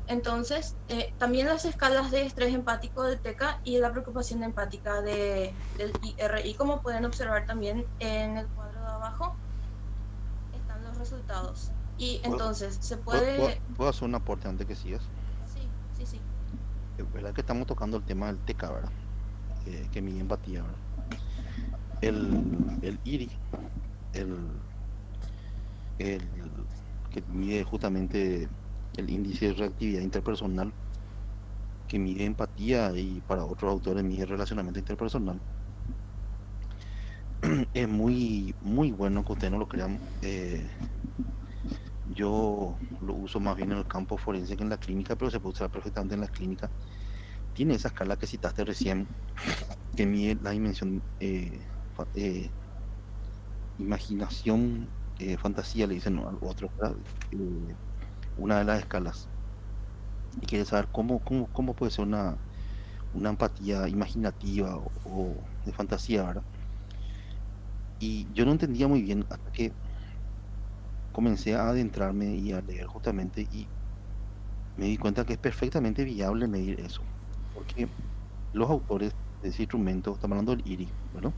Entonces, también las escalas de estrés empático del TECA y la preocupación empática del IRI, como pueden observar también en el cuadro de abajo, están los resultados. Y ¿Puedo, entonces se puedo puede... puedo hacer un aporte antes que sigas? Sí, sí, sí. Es verdad que estamos tocando el tema del TECA, ¿verdad? Que mide empatía, ¿verdad? El IRI, el, el que mide justamente el índice de reactividad interpersonal, que mide empatía y para otros autores mide relacionamiento interpersonal. Es muy, muy bueno que ustedes no lo crean. Yo lo uso más bien en el campo forense que en la clínica, pero se puede usar perfectamente en la clínica. Tiene esa escala que citaste recién, que mide la dimensión imaginación, fantasía, le dicen al otro, ¿verdad? Una de las escalas. Y quiere saber cómo puede ser una empatía imaginativa o de fantasía, ¿verdad? Y yo no entendía muy bien hasta que comencé a adentrarme y a leer justamente y me di cuenta que es perfectamente viable medir eso. Porque los autores de ese instrumento, estamos hablando del IRI, ¿verdad?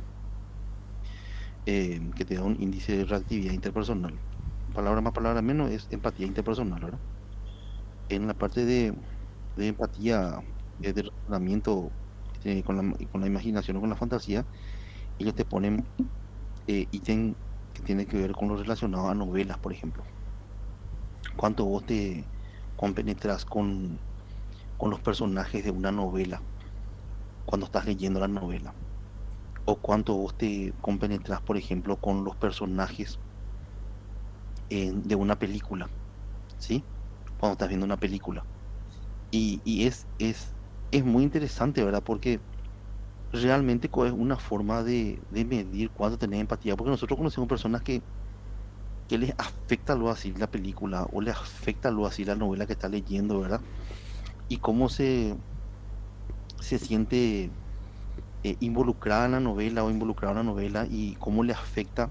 Que te da un índice de reactividad interpersonal. Palabra más, palabra menos, es empatía interpersonal, ¿verdad? En la parte de empatía, de razonamiento con la imaginación o con la fantasía, ellos te ponen ítem que tiene que ver con lo relacionado a novelas, por ejemplo. ¿Cuánto vos te compenetras con los personajes de una novela cuando estás leyendo la novela? ¿O cuánto vos te compenetras, por ejemplo, con los personajes de una película? ¿Sí? Cuando estás viendo una película. Y es muy interesante, ¿verdad? Porque realmente es una forma de medir cuánto tenés empatía. Porque nosotros conocemos personas que que les afecta lo así la película o les afecta lo así la novela que está leyendo, ¿verdad? Y cómo se siente involucrada en la novela o involucrado en la novela y cómo le afecta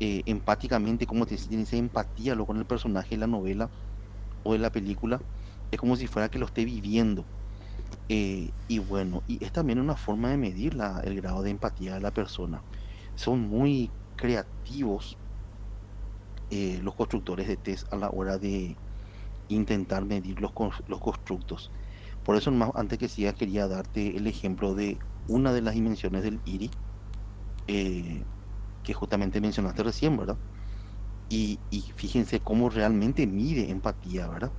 empáticamente, cómo tiene esa empatía lo con el personaje de la novela o de la película. Es como si fuera que lo esté viviendo. Y bueno, y es también una forma de medir el grado de empatía de la persona. Son muy creativos los constructores de test a la hora de intentar medir los constructos. Por eso, más, antes que siga, quería darte el ejemplo de una de las dimensiones del IRI, eh, que justamente mencionaste recién, ¿verdad? Y fíjense cómo realmente mide empatía, ¿verdad?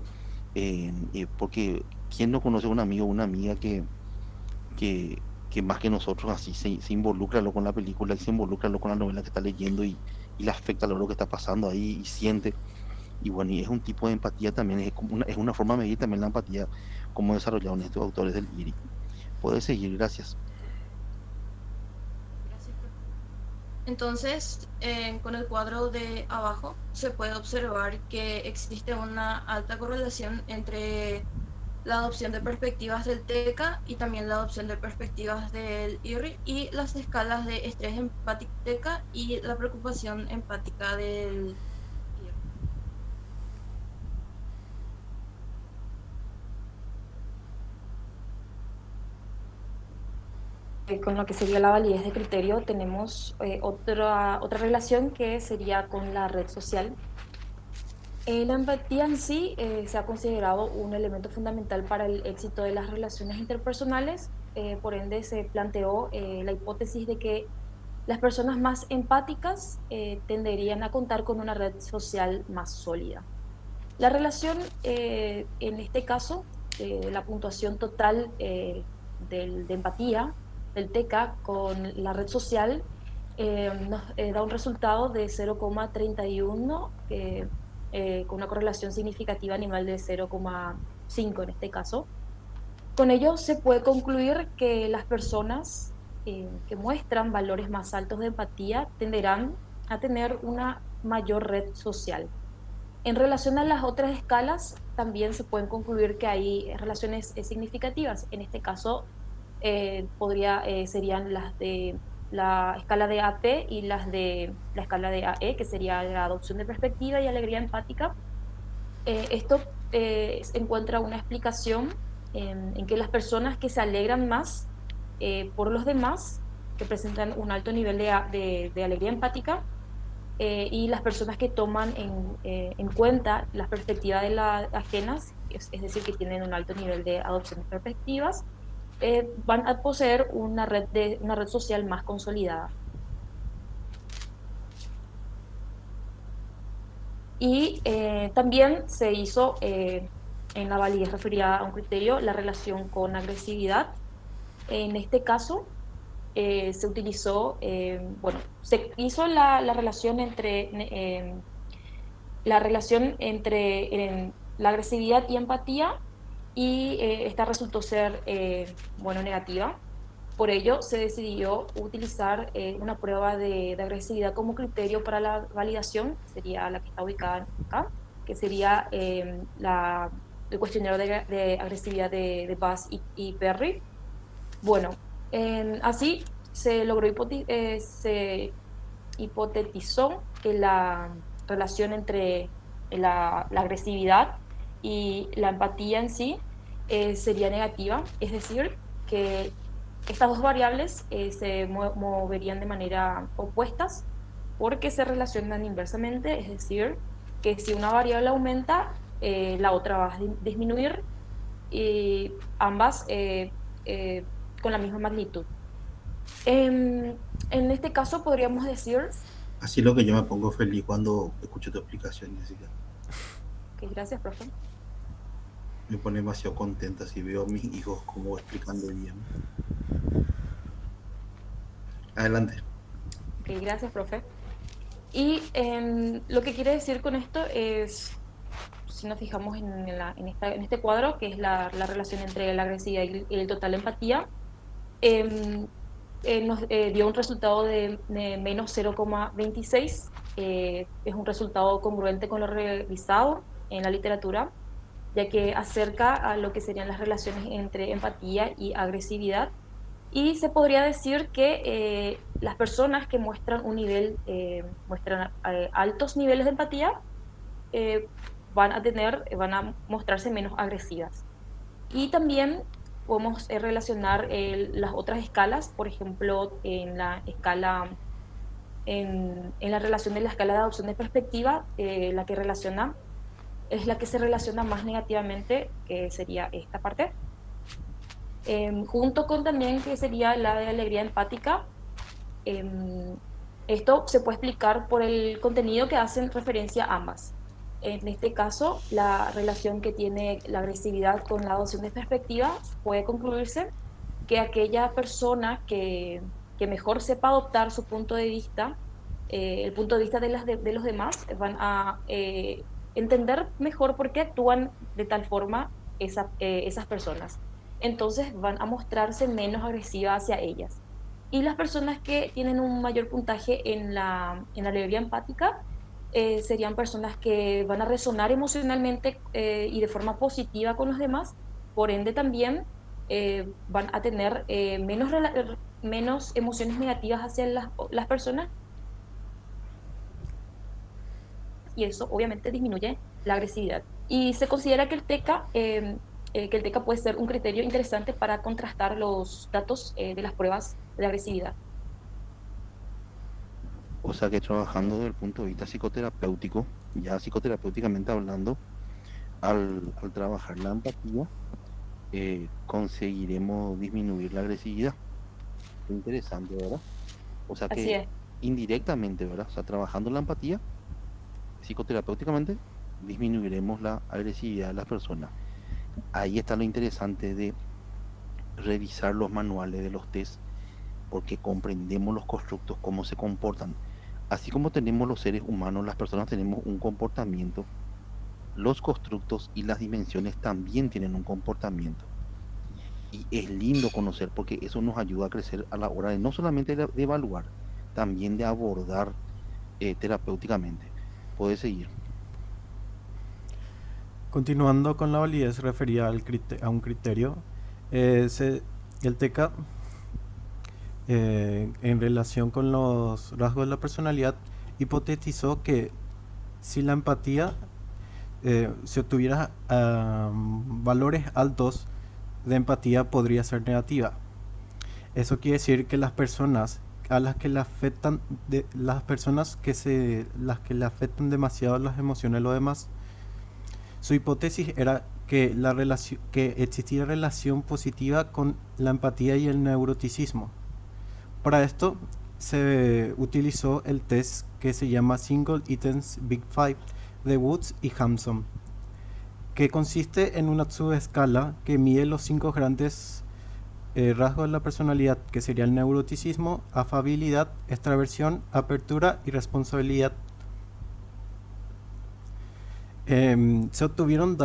Porque ¿quién no conoce a un amigo o una amiga que más que nosotros así se involucra lo con la película y se involucra lo con la novela que está leyendo y le afecta lo que está pasando ahí y siente? Y bueno, y es un tipo de empatía también, es una forma de medir también la empatía como desarrollaron estos autores del IRI. Puedes seguir, gracias. Gracias, profe. Entonces, con el cuadro de abajo se puede observar que existe una alta correlación entre la adopción de perspectivas del TECA y también la adopción de perspectivas del IRRI y las escalas de estrés empático TECA y la preocupación empática del IRRI. Con lo que sería la validez de criterio, tenemos otra relación que sería con la red social. La empatía en sí se ha considerado un elemento fundamental para el éxito de las relaciones interpersonales. Por ende, se planteó la hipótesis de que las personas más empáticas tenderían a contar con una red social más sólida. La relación, en este caso, la puntuación total de empatía del TECA con la red social nos da un resultado de 0,31, con una correlación significativa a nivel de 0,5 en este caso. Con ello se puede concluir que las personas que muestran valores más altos de empatía tenderán a tener una mayor red social. En relación a las otras escalas, también se pueden concluir que hay relaciones significativas. En este caso, serían las de la escala de AT y las de la escala de AE, que sería la adopción de perspectiva y alegría empática. Esto encuentra una explicación en que las personas que se alegran más por los demás, que presentan un alto nivel de alegría empática, y las personas que toman en cuenta las perspectivas de las ajenas, es decir, que tienen un alto nivel de adopción de perspectivas, van a poseer una red social más consolidada. Y también se hizo en la validez referida a un criterio la relación con agresividad. En este caso, se utilizó, se hizo la relación entre la agresividad y empatía, y esta resultó ser negativa. Por ello, se decidió utilizar una prueba de agresividad como criterio para la validación, sería la que está ubicada acá, que sería el cuestionario de agresividad de Bass y Perry. Bueno, así se logró se hipotetizó que la relación entre la agresividad y la empatía en sí sería negativa, es decir, que estas dos variables se moverían de manera opuestas porque se relacionan inversamente, es decir, que si una variable aumenta, la otra va a disminuir, y ambas con la misma magnitud. En este caso podríamos decir... Así es lo que yo me pongo feliz cuando escucho tu explicación, Jessica. Okay, gracias, profe. Me pone demasiado contenta si veo a mis hijos como explicando bien. Adelante. Okay, gracias, profe. Y lo que quiere decir con esto es, si nos fijamos en este cuadro, que es la relación entre la agresividad y el total empatía, nos dio un resultado de menos 0,26. Es un resultado congruente con lo revisado en la literatura, ya que acerca a lo que serían las relaciones entre empatía y agresividad. Y se podría decir que las personas que muestran muestran altos niveles de empatía, eh, van a mostrarse menos agresivas. Y también podemos relacionar las otras escalas, por ejemplo, en la relación de la escala de adopción de perspectiva, es la que se relaciona más negativamente, que sería esta parte, junto con también que sería la de alegría empática. Eh, Esto se puede explicar por el contenido que hacen referencia a ambas. En este caso, la relación que tiene la agresividad con la adopción de perspectiva puede concluirse que aquella persona que mejor sepa adoptar su punto de vista, el punto de vista de los demás, van a entender mejor por qué actúan de tal forma esas personas. Entonces van a mostrarse menos agresivas hacia ellas. Y las personas que tienen un mayor puntaje en la alegría empática serían personas que van a resonar emocionalmente y de forma positiva con los demás, por ende también van a tener menos emociones negativas hacia las personas, y eso obviamente disminuye la agresividad. Y se considera que el TECA puede ser un criterio interesante para contrastar los datos de las pruebas de agresividad. O sea que trabajando desde el punto de vista psicoterapéutico, ya psicoterapéuticamente hablando, al trabajar la empatía, conseguiremos disminuir la agresividad. Qué interesante, ¿verdad? O sea Así que es. indirectamente, ¿verdad? O sea, trabajando la empatía, psicoterapéuticamente, disminuiremos la agresividad de las personas. Ahí está lo interesante de revisar los manuales de los test, porque comprendemos los constructos, cómo se comportan. Así como tenemos los seres humanos, las personas tenemos un comportamiento, los constructos y las dimensiones también tienen un comportamiento. Y es lindo conocer porque eso nos ayuda a crecer a la hora de no solamente de evaluar, también de abordar terapéuticamente. Puedes seguir. Continuando con la validez referida a un criterio, el TECA, en relación con los rasgos de la personalidad, hipotetizó que si la empatía si obtuviera valores altos de empatía, podría ser negativa. Eso quiere decir que las personas a las que le afectan las que le afectan demasiado las emociones de los demás, su hipótesis era que que existía relación positiva con la empatía y el neuroticismo. Para esto se utilizó el test que se llama Single Items Big Five de Woods y Hampson, que consiste en una subescala que mide los 5 grandes rasgos de la personalidad, que sería el neuroticismo, afabilidad, extraversión, apertura y responsabilidad. Se obtuvieron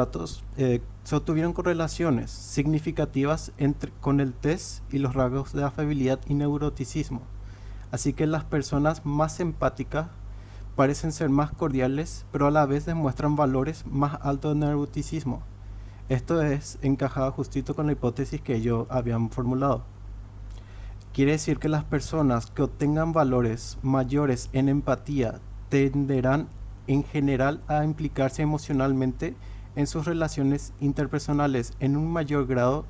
correlaciones significativas con el test y los rasgos de afabilidad y neuroticismo. Así que las personas más empáticas parecen ser más cordiales, pero a la vez demuestran valores más altos de neuroticismo. Esto es encajado justito con la hipótesis que ellos habían formulado. Quiere decir que las personas que obtengan valores mayores en empatía tenderán en general a implicarse emocionalmente en sus relaciones interpersonales en un mayor grado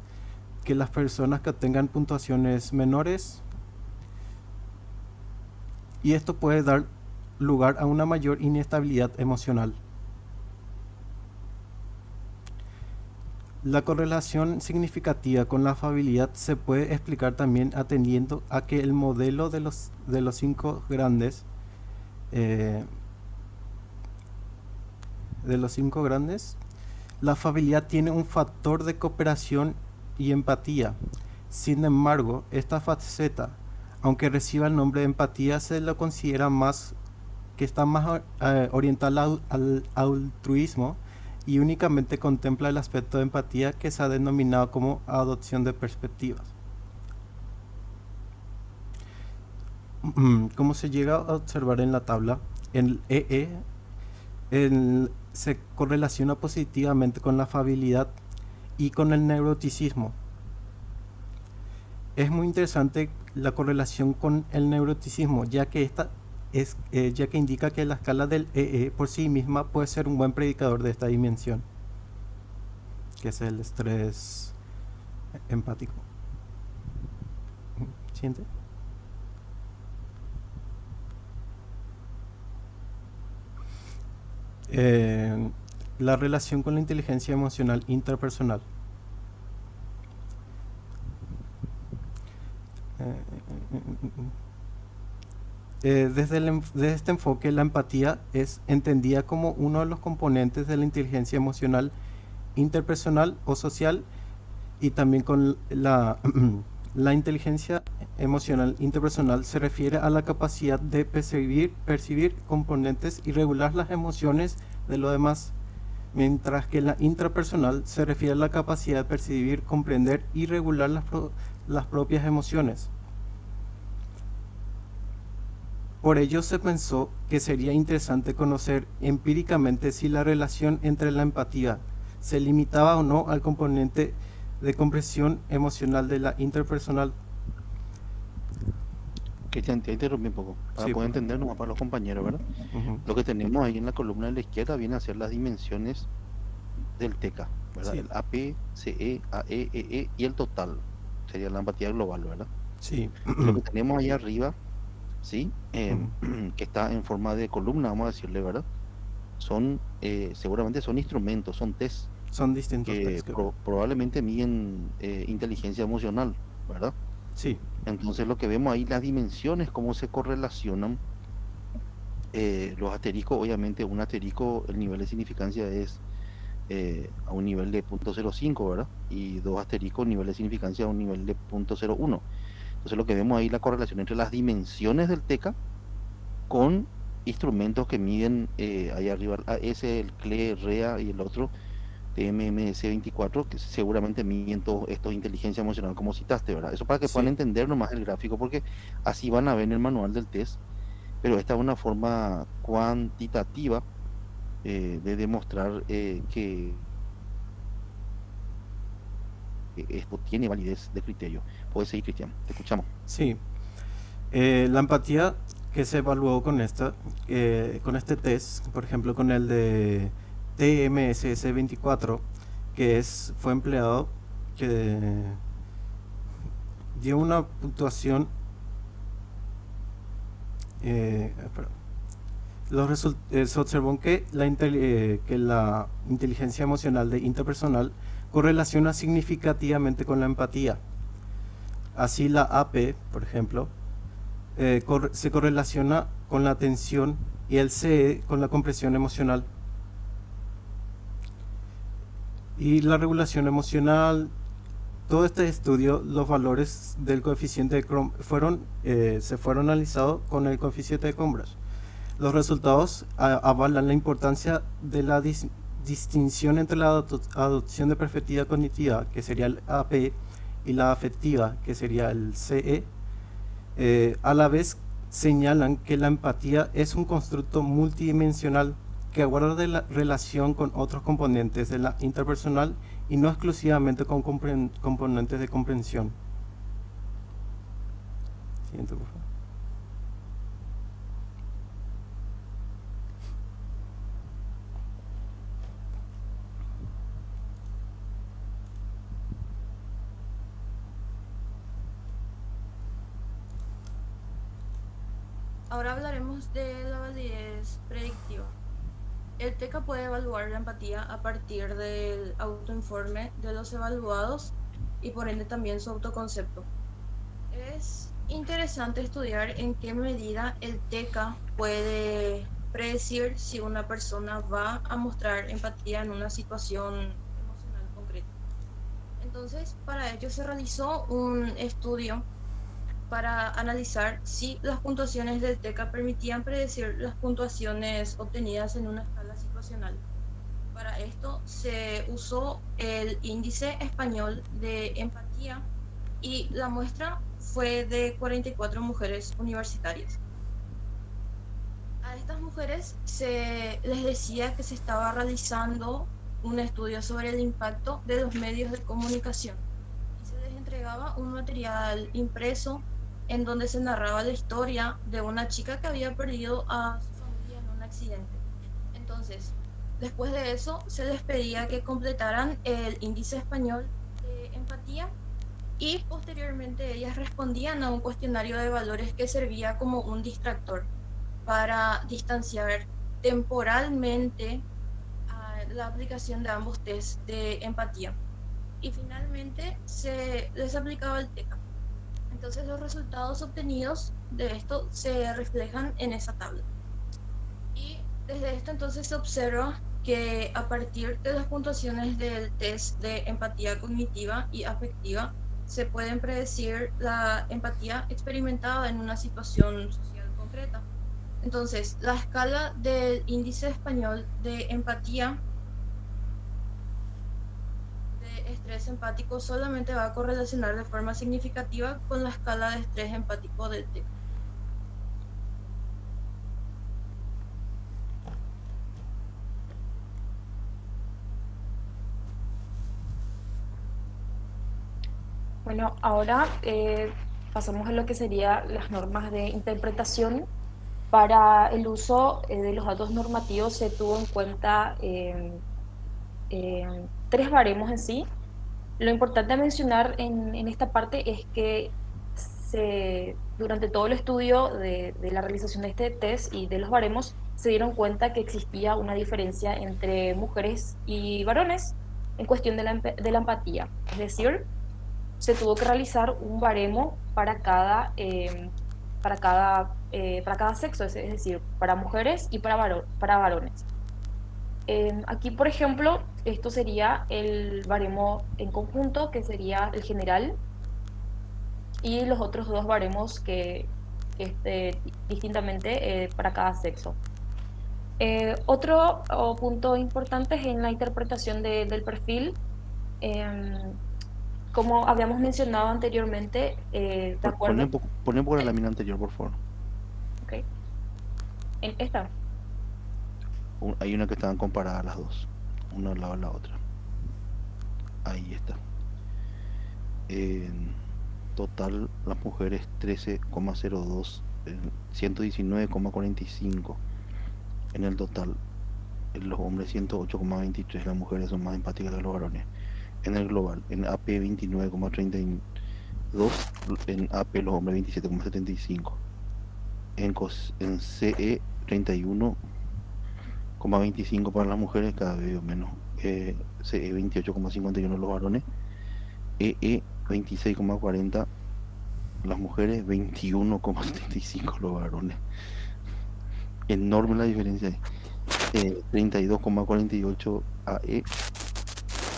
que las personas que obtengan puntuaciones menores, y esto puede dar lugar a una mayor inestabilidad emocional. La correlación significativa con la afabilidad se puede explicar también atendiendo a que el modelo de los 5 grandes la afabilidad tiene un factor de cooperación y empatía. Sin embargo, esta faceta, aunque reciba el nombre de empatía, se lo considera que está más orientada al altruismo y únicamente contempla el aspecto de empatía que se ha denominado como adopción de perspectivas. como se llega a observar en la tabla, el EE se correlaciona positivamente con la afabilidad y con el neuroticismo. Es muy interesante la correlación con el neuroticismo, ya que ya que indica que la escala del EE por sí misma puede ser un buen predicador de esta dimensión, que es el estrés empático. ¿Siente? La relación con la inteligencia emocional interpersonal. Desde este enfoque, la empatía es entendida como uno de los componentes de la inteligencia emocional interpersonal o social, y también con la inteligencia emocional interpersonal se refiere a la capacidad de percibir componentes y regular las emociones de los demás, mientras que la intrapersonal se refiere a la capacidad de percibir, comprender y regular las propias emociones. Por ello se pensó que sería interesante conocer empíricamente si la relación entre la empatía se limitaba o no al componente de comprensión emocional de la interpersonal. Cristian, te interrumpí un poco, para Sí, poder por favor. entender nomás para los compañeros, ¿verdad? Ujú. Lo que tenemos ahí en la columna de la izquierda viene a ser las dimensiones del TECA, ¿verdad? Sí, El AP, CE, AE, EE y el total, sería la empatía global, ¿verdad? sí. Y lo que tenemos ahí arriba, ¿sí? Ujú. Que está en forma de columna, vamos a decirle, ¿verdad? Son, seguramente son instrumentos, son test Son distintos que test que... probablemente miden inteligencia emocional, ¿verdad? Sí, Entonces lo que vemos ahí, las dimensiones, cómo se correlacionan. Los asteriscos, obviamente un asterisco, el nivel de significancia es a un nivel de 0.05, ¿verdad? Y dos asteriscos, nivel de significancia a un nivel de 0.01. Entonces lo que vemos ahí, la correlación entre las dimensiones del TECA con instrumentos que miden ahí arriba, el AS, el CLE, REA y el otro, TMMC24, que seguramente miden todos estos inteligencia emocional como citaste, ¿verdad? Eso para que puedan sí. entender nomás el gráfico, porque así van a ver en el manual del test, pero esta es una forma cuantitativa de demostrar que esto tiene validez de criterio. Puedes seguir, Cristian, te escuchamos. Sí. La empatía que se evaluó con este test, por ejemplo, con el de TMSS24, fue empleado, que dio una puntuación. Espera. Se observó que que la inteligencia emocional de interpersonal correlaciona significativamente con la empatía. Así la AP, por ejemplo, se correlaciona con la atención, y el CE con la comprensión emocional. Y la regulación emocional, todo este estudio, los valores del coeficiente de se fueron analizados con el coeficiente de Cambridge. Los resultados avalan la importancia de la distinción entre la adopción de perspectiva cognitiva, que sería el AP, y la afectiva, que sería el CE. A la vez señalan que la empatía es un constructo multidimensional que guarda la relación con otros componentes de la interpersonal y no exclusivamente con componentes de comprensión. Siguiente, por favor. Ahora hablaremos de la validez predictiva. El TECA puede evaluar la empatía a partir del autoinforme de los evaluados y por ende también su autoconcepto. Es interesante estudiar en qué medida el TECA puede predecir si una persona va a mostrar empatía en una situación emocional concreta. Entonces, para ello se realizó un estudio para analizar si las puntuaciones del TECA permitían predecir las puntuaciones obtenidas en una escala situacional. Para esto se usó el índice español de empatía y la muestra fue fue de 44 mujeres universitarias. A estas mujeres se les decía que se estaba realizando un estudio sobre el impacto de los medios de comunicación y se les entregaba un material impreso en donde se narraba la historia de una chica que había perdido a su familia en un accidente. Entonces, después de eso, se les pedía que completaran el índice español de empatía y posteriormente ellas respondían a un cuestionario de valores que servía como un distractor para distanciar temporalmente la aplicación de ambos test de empatía. Y finalmente se les aplicaba el TECA. Entonces los resultados obtenidos de esto se reflejan en esa tabla. Y desde esto entonces se observa que a partir de las puntuaciones del test de empatía cognitiva y afectiva se pueden predecir la empatía experimentada en una situación social concreta. Entonces, la escala del índice español de empatía de estrés empático solamente va a correlacionar de forma significativa con la escala de estrés empático del TEC. Bueno, ahora pasamos a lo que serían las normas de interpretación. Para el uso de los datos normativos se tuvo en cuenta tres baremos en sí. Lo importante a mencionar en esta parte es que durante todo el estudio de la realización de este test y de los baremos, se dieron cuenta que existía una diferencia entre mujeres y varones en cuestión de la empatía. Es decir, se tuvo que realizar un baremo para cada sexo, es decir, para mujeres y para varones. Aquí, por ejemplo, esto sería el baremo en conjunto, que sería el general, y los otros dos baremos que distintamente para cada sexo. Otro punto importante es en la interpretación del perfil. Como habíamos mencionado anteriormente, de acuerdo... Poné un poco la lámina anterior, por favor. Ok. En esta. Hay una que estaban comparadas las dos, una al lado de la otra. Ahí está. En total, las mujeres 13,02, 119,45 en el total. Los hombres 108,23, las mujeres son más empáticas que los varones. En el global, en AP 29,32, en AP los hombres 27,75. En CE 31,25 para las mujeres, cada vez menos. CE 28,51 los varones. EE 26,40 las mujeres, 21,75 los varones. Enorme la diferencia. 32,48 AE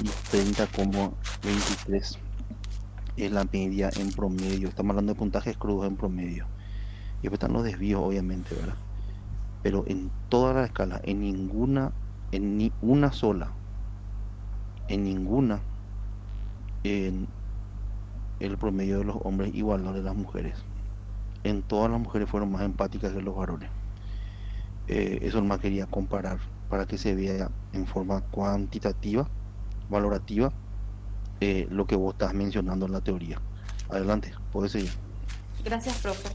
y 30,23 es la media en promedio. Estamos hablando de puntajes crudos en promedio. Y después están los desvíos, obviamente, ¿verdad? Pero en toda la escala, en ninguna, en ni una sola, en ninguna, en el promedio de los hombres igual al de las mujeres. En todas las mujeres fueron más empáticas que los varones. Eso nomás quería comparar para que se vea en forma cuantitativa, valorativa, lo que vos estás mencionando en la teoría. Adelante, puedes seguir. Gracias, profe.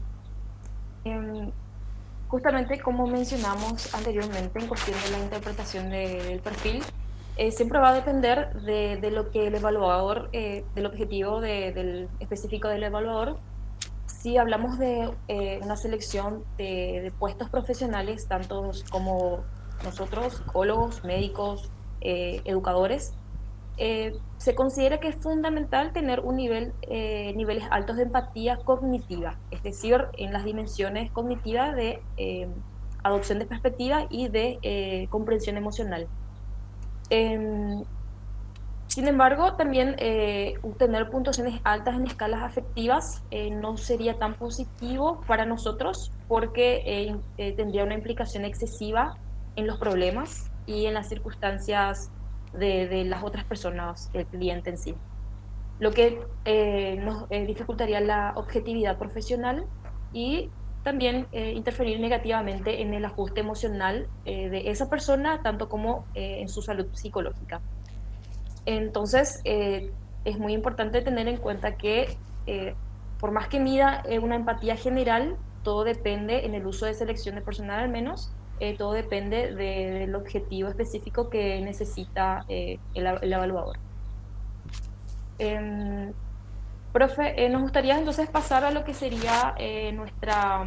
Justamente como mencionamos anteriormente en cuestión de la interpretación del perfil, siempre va a depender de lo que el evaluador, del objetivo del específico del evaluador. Si hablamos de una selección de puestos profesionales, tantos como nosotros, psicólogos, médicos, educadores, se considera que es fundamental tener niveles altos de empatía cognitiva, es decir, en las dimensiones cognitivas de adopción de perspectiva y de comprensión emocional. Sin embargo, también tener puntuaciones altas en escalas afectivas no sería tan positivo para nosotros porque tendría una implicación excesiva en los problemas y en las circunstancias de las otras personas, el cliente en sí. lo que nos dificultaría la objetividad profesional y también interferir negativamente en el ajuste emocional de esa persona, tanto como en su salud psicológica. Entonces, es muy importante tener en cuenta que por más que mida una empatía general, todo depende, en el uso de selección de personal al menos, todo depende del objetivo específico que necesita el evaluador. Em, Profe, nos gustaría entonces pasar a lo que sería nuestra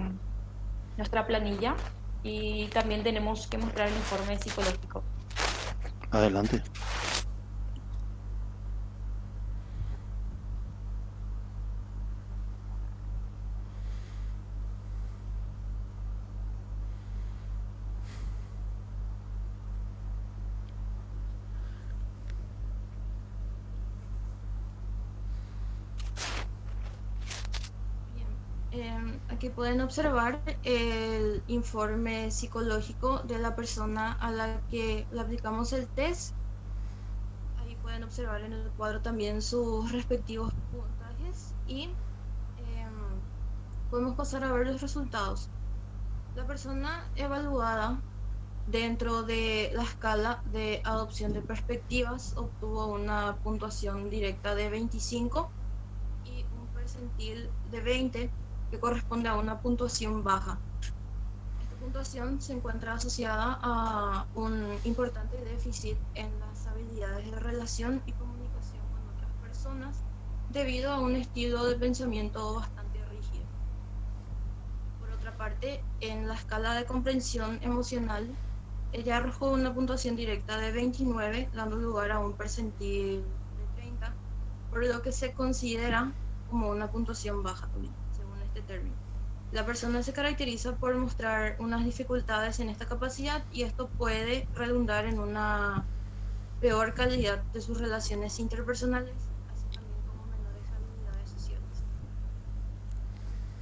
planilla y también tenemos que mostrar el informe psicológico. Adelante. Bien, aquí pueden observar el informe psicológico de la persona a la que le aplicamos el test. Ahí pueden observar en el cuadro también sus respectivos puntajes y podemos pasar a ver los resultados. La persona evaluada dentro de la escala de adopción de perspectivas obtuvo una puntuación directa de 25 y un percentil de 20 que corresponde a una puntuación baja. Esta puntuación se encuentra asociada a un importante déficit en las habilidades de relación y comunicación con otras personas debido a un estilo de pensamiento bastante rígido. Por otra parte, en la escala de comprensión emocional, ella arrojó una puntuación directa de 29, dando lugar a un percentil de 30, por lo que se considera como una puntuación baja también, según este término. La persona se caracteriza por mostrar unas dificultades en esta capacidad y esto puede redundar en una peor calidad de sus relaciones interpersonales, así también como menores habilidades sociales.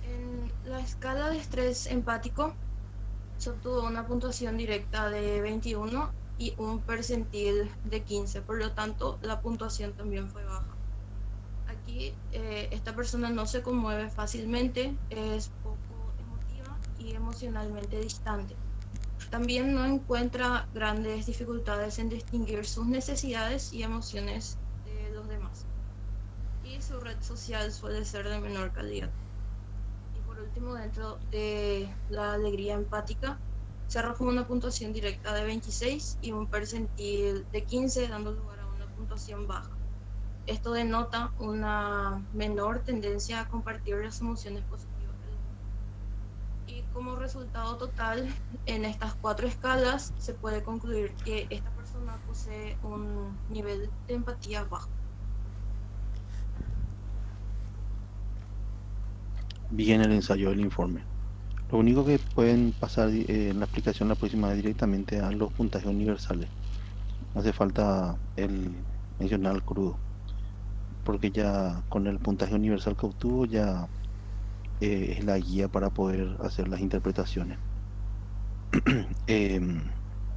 En la escala de estrés empático se obtuvo una puntuación directa de 21 y un percentil de 15, por lo tanto la puntuación también fue baja. Aquí esta persona no se conmueve fácilmente, es poco emotiva y emocionalmente distante. También no encuentra grandes dificultades en distinguir sus necesidades y emociones de los demás. Y su red social suele ser de menor calidad. Y por último, dentro de la alegría empática, se arrojó una puntuación directa de 26 y un percentil de 15, dando lugar a una puntuación baja. Esto denota una menor tendencia a compartir las emociones positivas de los demás. Y como resultado total, en estas 4 escalas se puede concluir que esta persona posee un nivel de empatía bajo. Bien el ensayo del informe. Lo único que pueden pasar en la aplicación la próxima vez directamente a los puntajes universales. No hace falta el mencionar el crudo, porque ya con el puntaje universal que obtuvo ya es la guía para poder hacer las interpretaciones. Em,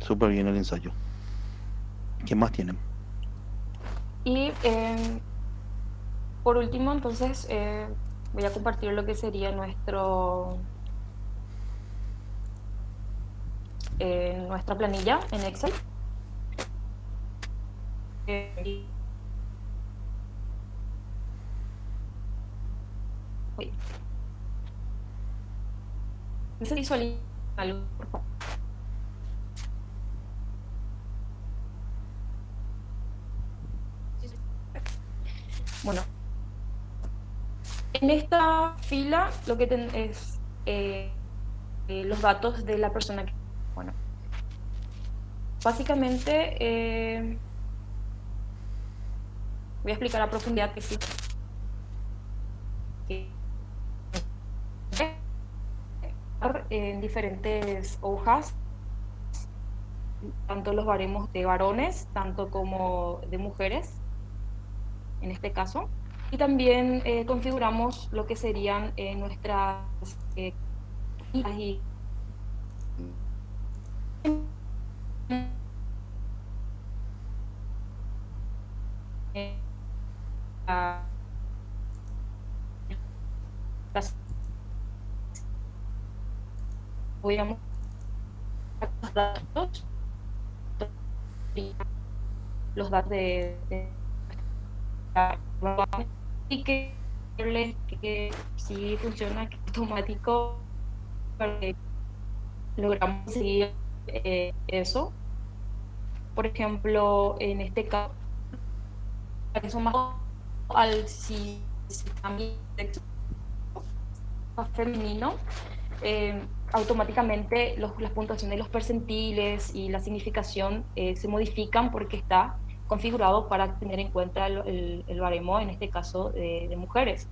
Súper bien el ensayo. ¿Qué más tienen? Y por último, entonces, voy a compartir lo que sería nuestra planilla en Excel. Eh, ¿Se visualiza algo, por favor? Bueno, en esta fila lo que es los datos de la persona que, bueno, básicamente voy a explicar a profundidad que sí. En diferentes hojas, tanto los baremos de varones, tanto como de mujeres, en este caso. Y también configuramos lo que serían nuestras y voy a mostrar los datos, los datos y que si funciona que automático, logramos seguir eso. Por ejemplo, en este caso, eso más si cambia de sexo a femenino, automáticamente las puntuaciones de los percentiles y la significación se modifican porque está configurado para tener en cuenta el baremo, en este caso de mujeres.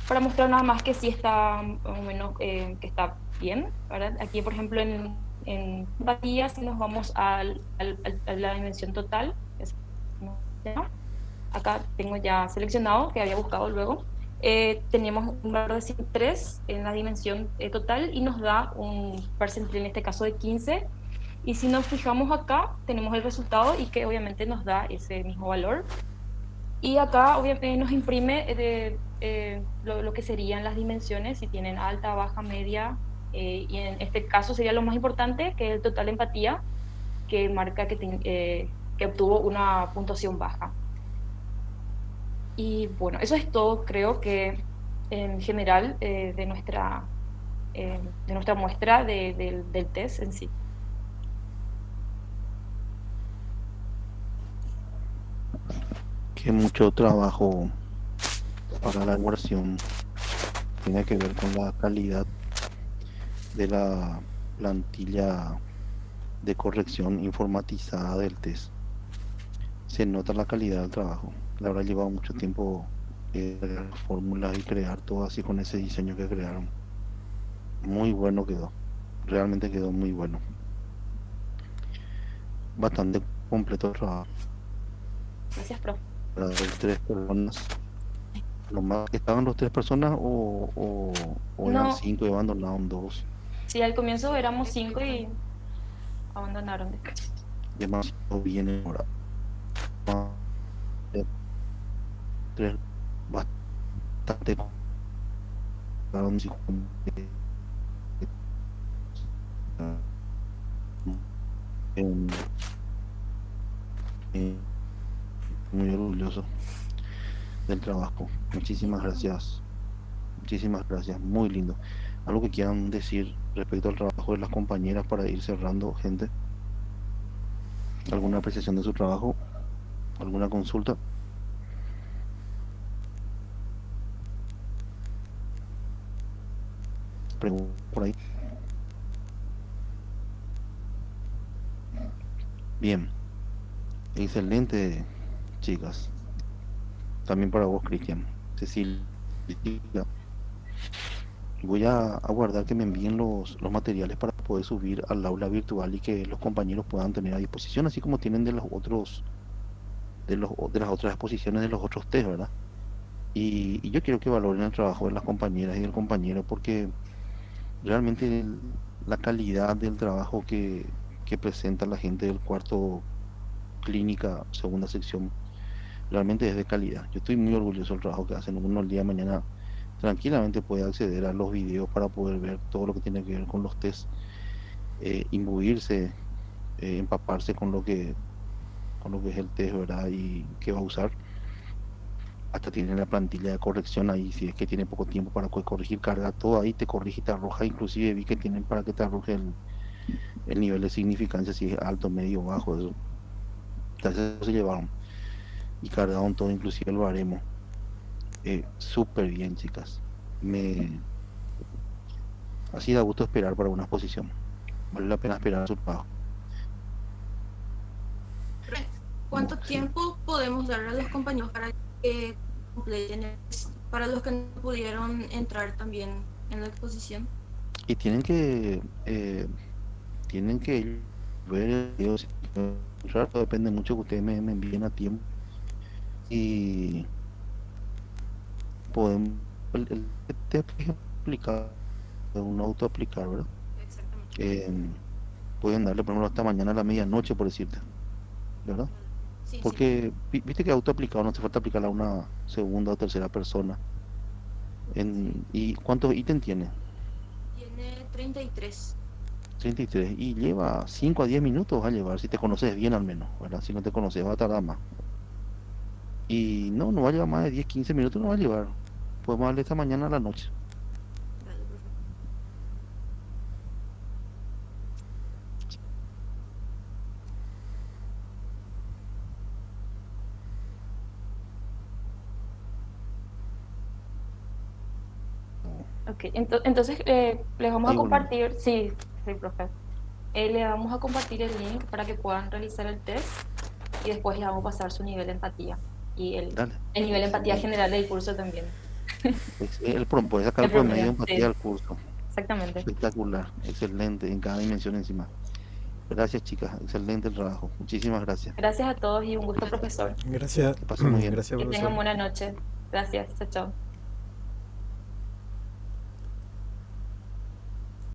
Para mostrar nada más que sí está más o menos que está bien, ¿verdad? Aquí, por ejemplo, en empatía, si nos vamos a la dimensión total, acá tengo ya seleccionado, que había buscado luego, teníamos un valor de 103 en la dimensión total y nos da un percentil, en este caso de 15, y si nos fijamos acá, tenemos el resultado y que obviamente nos da ese mismo valor. Y acá obviamente nos imprime lo que serían las dimensiones, si tienen alta, baja, media, y en este caso sería lo más importante, que es el total de empatía, que marca que obtuvo una puntuación baja. Y bueno, eso es todo, creo que en general de nuestra muestra del test en sí. Que mucho trabajo para la evaluación tiene que ver con la calidad de la plantilla de corrección informatizada del test. Se nota la calidad del trabajo. Le habrá llevado mucho tiempo crear fórmulas y crear todo así con ese diseño que crearon. Muy bueno quedó. Realmente quedó muy bueno. Bastante completo el trabajo. Gracias, profe. Para ver 3 personas. ¿Lo más que estaban los 3 personas o eran No, 5 y abandonaron 2? sí, al comienzo éramos 5 y abandonaron después. Demasiado bien ahora. 3 bastante em, em, muy orgulloso del trabajo. Muchísimas gracias. Muchísimas gracias. Muy lindo. ¿Algo que quieran decir respecto al trabajo de las compañeras para ir cerrando, gente? ¿Alguna apreciación de su trabajo? ¿Alguna consulta? Pregunta por ahí. Bien. Excelente, chicas. También para vos, Cristian. Cecilia. Voy a aguardar que me envíen los materiales para poder subir al aula virtual y que los compañeros puedan tener a disposición, así como tienen de los otros, de las otras exposiciones de los otros test, ¿verdad? Y yo quiero que valoren el trabajo de las compañeras y del compañero porque realmente la calidad del trabajo que presenta la gente del cuarto clínica, segunda sección, realmente es de calidad. Yo estoy muy orgulloso del trabajo que hacen. Uno el día de mañana tranquilamente puede acceder a los videos para poder ver todo lo que tiene que ver con los tests, imbuirse, empaparse con lo que es el test, ¿verdad? Y qué va a usar. Hasta tiene la plantilla de corrección ahí, si es que tiene poco tiempo para corregir, carga todo ahí, te corrige y te arroja. Inclusive vi que tienen para que te arroje el nivel de significancia, si es alto, medio, bajo, eso. Entonces se llevaron y cargaron todo, inclusive el baremo. Súper bien, chicas. Así da gusto esperar para una exposición. Vale la pena esperar su trabajo. ¿Cuánto Sí. tiempo podemos darle a los compañeros para que completen para los que no pudieron entrar también en la exposición? Y tienen que ver el video, rato, depende mucho que ustedes me envíen a tiempo. Y podemos te aplicar, un auto aplicar, ¿verdad? Exactamente. Pueden darle por ejemplo hasta mañana a la medianoche, por decirte, ¿verdad? Sí, sí. Porque viste que autoaplicado no hace falta aplicarla a una segunda o tercera persona. Sí. ¿Y cuántos ítems tiene? Tiene 33. 33. Y lleva 5 a 10 minutos a llevar, si te conoces bien al menos, ¿verdad? Si no te conoces va a tardar más. Y no va a llevar más de 10 15 minutos, no va a llevar. Podemos darle esta mañana a la noche. Dale, perfecto. Ok, entonces les vamos a Ahí volvemos. compartir, sí, sí, profe. Le vamos a compartir el link para que puedan realizar el test y después les vamos a pasar su nivel de empatía y Dale. el nivel de empatía Excelente. general del curso también. Puedes sacar el El promedio de promedio, empatía sí, del curso. exactamente. Espectacular. Excelente. En cada dimensión encima. Gracias, chicas. Excelente el trabajo. Muchísimas gracias. Gracias a todos y un gusto, profesor. Gracias, Que pasen muy bien. gracias, Que profesor. tengan buena noche. Gracias, chao, chao.